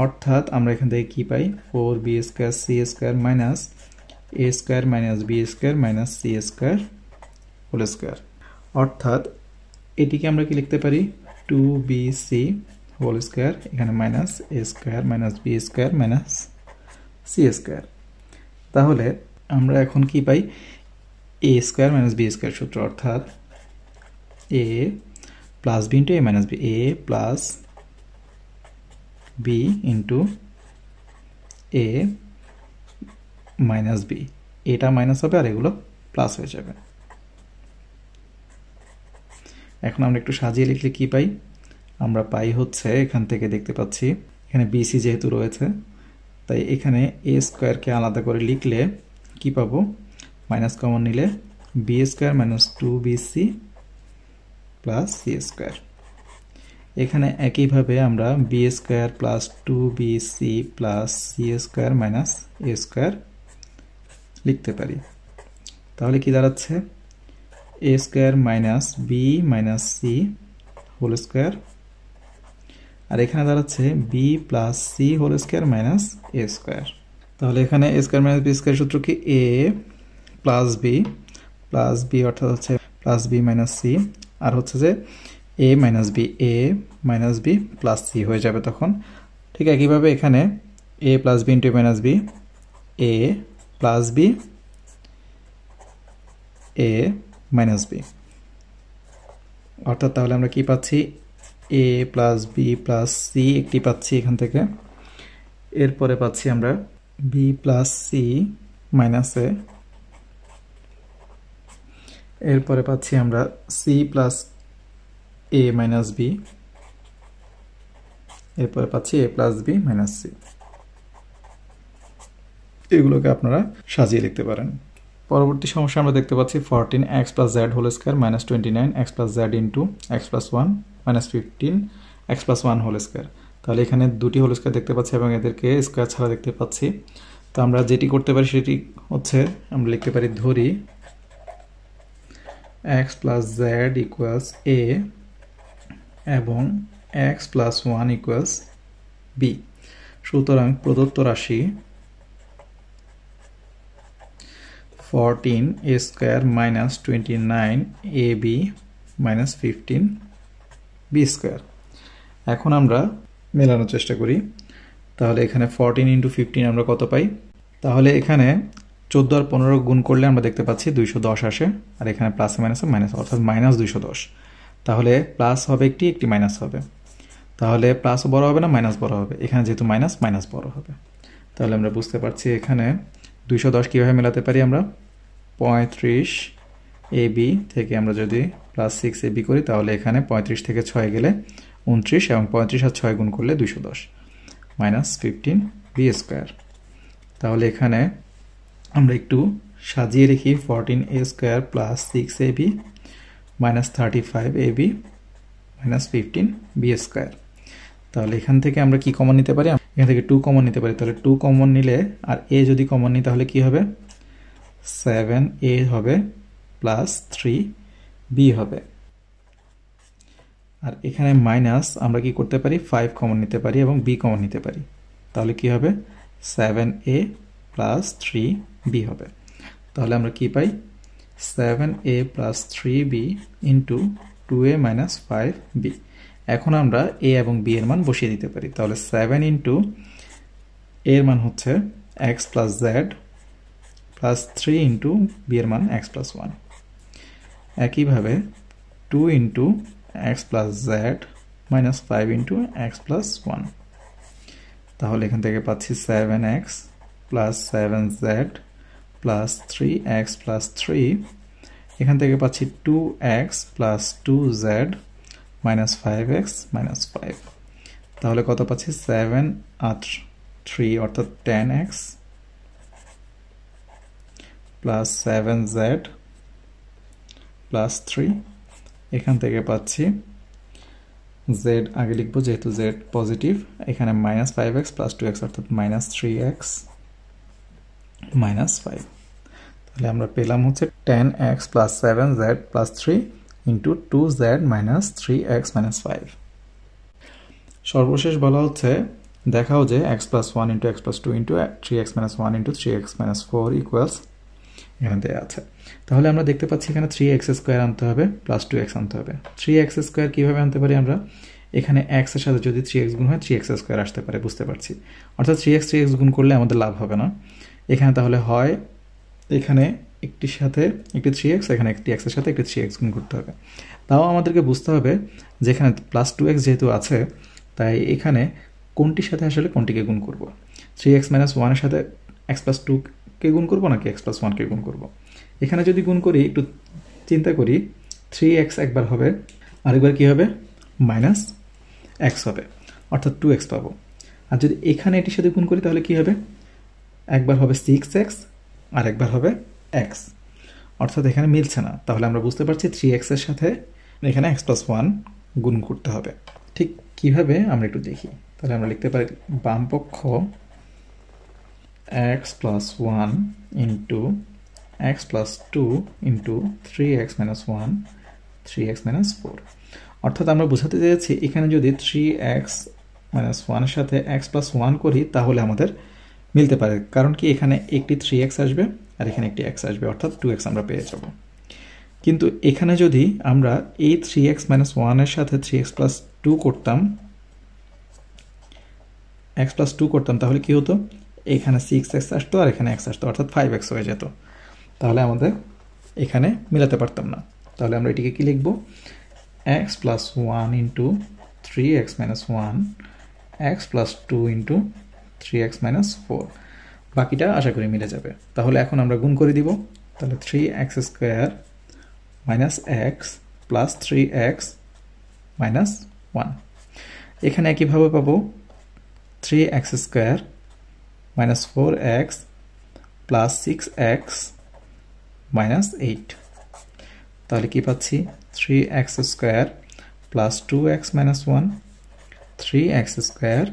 অর্থাৎ আমরা এখান থেকে কি পাই, 4b square c square minus a square minus b square minus c square whole square. অর্থাৎ এটিকে আমরা কি লিখতে পারি, 2bc হোল স্কয়ার, এখানে minus a square minus b square minus c square. তাহলে আমরা এখন কি পাই, a square minus b square সূত্র, অর্থাৎ a plus b into a minus b, a plus b into a minus b, এটা minus হবে আর এগুলো প্লাস হয়ে যাবে। এখন আমরা একটু সাজিয়ে লিখলে কি পাই, আমরা পাই হচ্ছে এখান থেকে দেখতে পাচ্ছি এখানে bc যেহেতু রয়েছে, তাই এখানে a স্কয়ারকে আলাদা করে লিখলে কি পাবো, মাইনাস কমন নিলে b square minus 2bc plus c square. এখানে একইভাবে আমরা b square plus 2bc plus c square minus a square লিখতে পারি। তাহলে কি দাঁড়াচ্ছে, a square minus b minus c whole square, আর এখানে দাঁড়াচ্ছে b plus c whole square minus a square. তাহলে এখানে a square minus b square সূত্র কি, a প্লাস b অর্থাৎ হচ্ছে প্লাস b মাইনাস c, আর হচ্ছে যে a minus b plus c হয়ে যাবে তখন। ঠিক একইভাবে এখানে a plus b into minus b, a plus b a minus b, অর্থাৎ তাহলে আমরা কি পাচ্ছি, a plus b plus c একটি পাচ্ছি এখান থেকে, এরপরে পাচ্ছি আমরা b plus c minus a, এরপরে পাচ্ছি আমরা c plus a minus b, এরপরে পাচ্ছি a plus b minus c। এগুলোকে আপনারা সাজিয়ে লিখতে পারেন। পরবর্তী সমস্যা আমরা দেখতে পাচ্ছি 14x plus z whole square minus 29x plus z into x plus 1 minus 15x plus 1 whole square. তাহলে এখানে দুটি হোল স্কয়ার দেখতে পাচ্ছি এবং এদেরকে স্কয়ার ছাড়া দেখতে পাচ্ছি। তো আমরা যেটি করতে পারি সেটি হচ্ছে আমরা লিখতে পারি, ধরি x plus z equals a এবং x plus one equals b. সুতরাং প্রদত্ত রাশি 14 a square minus 29 ab minus 15 b square. এখন আমরা মেলানোর চেষ্টা করি। তাহলে এখানে 14 ইন্টু 15 আমরা কত পাই? তাহলে এখানে 14 আর 15 গুণ করলে আমরা দেখতে পাচ্ছি 210 আসে, আর এখানে প্লাসে মাইনাসে মাইনাস, অর্থাৎ মাইনাস 210। তাহলে প্লাস হবে একটি মাইনাস হবে। তাহলে প্লাস বড় হবে না মাইনাস বড় হবে? এখানে যেহেতু মাইনাস, মাইনাস বড় হবে। তাহলে আমরা বুঝতে পারছি এখানে 210 কীভাবে মেলাতে পারি আমরা? 35 ab থেকে আমরা যদি প্লাস 6 ab করি, তাহলে এখানে 35 থেকে 6 গেলে 29, এবং 35 আর 6 গুণ করলে 210 মাইনাস 15 b স্কোয়ার। তাহলে এখানে আমরা একটু সাজিয়ে রেখি 14a square plus 6ab minus 35 ab minus 15 b square. তাহলে এখান থেকে আমরা কি কমন নিতে পারি? এখান থেকে 2 কমন নিতে পারি। তাহলে 2 কমন নিলে আর a যদি কমন নিই তাহলে কি হবে? 7a হবে প্লাস 3b হবে। আর এখানে মাইনাস আমরা কি করতে পারি? 5 কমন নিতে পারি এবং b কমন নিতে পারি। তাহলে কি হবে? 7a প্লাস 3b হবে। তাহলে আমরা কি পাই? 7a plus 3b into 2a minus 5b। এখন আমরা a এবং b এর মান বসিয়ে দিতে পারি। তাহলে 7 ইন্টু এর মান হচ্ছে x plus z plus 3 into b এর মান x প্লাস 1। একইভাবে 2 into x plus z minus 5 into x plus 1। তাহলে এখান থেকে পাচ্ছি 7x plus 7z plus 3x plus 3। এখান থেকে পাচ্ছি 2x plus 2z minus 5x minus 5। তাহলে কত পাচ্ছি? 7 আর 3 অর্থাৎ 10x প্লাস 7z প্লাস 3। এখান থেকে পাচ্ছি z আগে লিখবো যেহেতু z পজিটিভ। এখানে মাইনাস 5x প্লাস 2x অর্থাৎ মাইনাস 3x মাইনাস 5। তাহলে আমরা পেলাম হচ্ছে 10x plus 7z plus 3 into 2z minus 3x minus 5। সর্বশেষ বলা হচ্ছে দেখাও যে x plus 1 into x plus 2 into 3x minus 1 into 3x minus 4 equals এখানে দেওয়া আছে। তাহলে আমরা দেখতে পাচ্ছি এখানে 3x স্কোয়ার আনতে হবে প্লাস 2x আনতে হবে। 3x স্কোয়ার কীভাবে আনতে পারি আমরা? এখানে x এর সাথে যদি 3x গুণ হয় 3x স্কোয়ার আসতে পারে, বুঝতে পারছি। অর্থাৎ 3x গুণ করলে আমাদের লাভ হবে না এখানে। তাহলে হয় এখানে একটির সাথে একটি 3x, এখানে একটি x এর সাথে একটি 3x গুণ করতে হবে। তাও আমাদেরকে বুঝতে হবে যে এখানে প্লাস 2x যেহেতু আছে, তাই এখানে কোনটির সাথে আসলে কোনটিকে গুণ করব? 3x মাইনাস 1 এর সাথে x প্লাস 2কে গুণ করবো নাকি x প্লাস 1কে গুণ করবো? এখানে যদি গুণ করি একটু চিন্তা করি, 3x একবার হবে, আরেকবার কি হবে? মাইনাস x হবে, অর্থাৎ 2x পাবো। আর যদি এখানে এটির সাথে গুণ করি তাহলে কি হবে? একবার হবে 6x আর একবার হবে x, অর্থাৎ এখানে মিলছে না। তাহলে আমরা বুঝতে পারছি 3x এর সাথে এখানে x প্লাস 1 গুণ করতে হবে। ঠিক কিভাবে আমরা একটু দেখি। তাহলে আমরা লিখতে পারি বাম পক্ষ x plus 1 into x plus 2 into 3x minus 1 3x minus 4। অর্থাৎ আমরা বোঝাতে চেয়েছি এখানে যদি 3x মাইনাস 1 এর সাথে x প্লাস 1 করি তাহলে আমাদের মিলতে পারে। কারণ কি এখানে একটি 3x আসবে আর এখানে একটি x আসবে, অর্থাৎ 2x আমরা পেয়ে যাব। কিন্তু এখানে যদি আমরা এই 3x মাইনাস 1 এর সাথে 3x প্লাস 2 করতাম, x প্লাস 2 করতাম, তাহলে কি হতো? এখানে 6x আসতো আর এখানে x আসতো, অর্থাৎ 5x হয়ে যেত। তাহলে আমাদের এখানে মিলাতে পারতাম না। তাহলে আমরা এটিকে কি লিখব? x plus 1 into 3x minus 1 x plus 2 into 3x minus 4। বাকিটা আশা করি মিলে যাবে। তাহলে এখন আমরা গুণ করে দিব। তাহলে 3x square minus x plus 3x minus 1। এখানে একইভাবে পাবো 3x square minus 4x plus 6x minus 8। তাহলে কি পাচ্ছি? 3x square plus 2x minus 1 3x square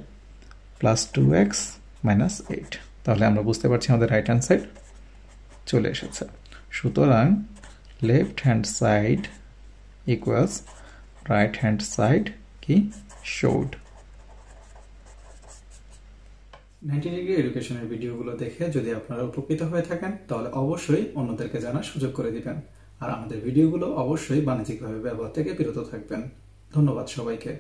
plus 2x minus 8। তাহলে আমরা বুঝতে পারছি আমাদের রাইট হ্যান্ড সাইড চলে এসেছে। সুতরাং left hand side equals right hand side কি showed. 90 ডিগ্রি এডুকেশনের ভিডিওগুলো দেখে যদি আপনারা উপকৃত হয়ে থাকেন তাহলে অবশ্যই অন্যদেরকে জানার সুযোগ করে দিবেন আর আমাদের ভিডিওগুলো অবশ্যই বাণিজ্যিকভাবে ব্যবহার থেকে বিরত থাকবেন। ধন্যবাদ সবাইকে।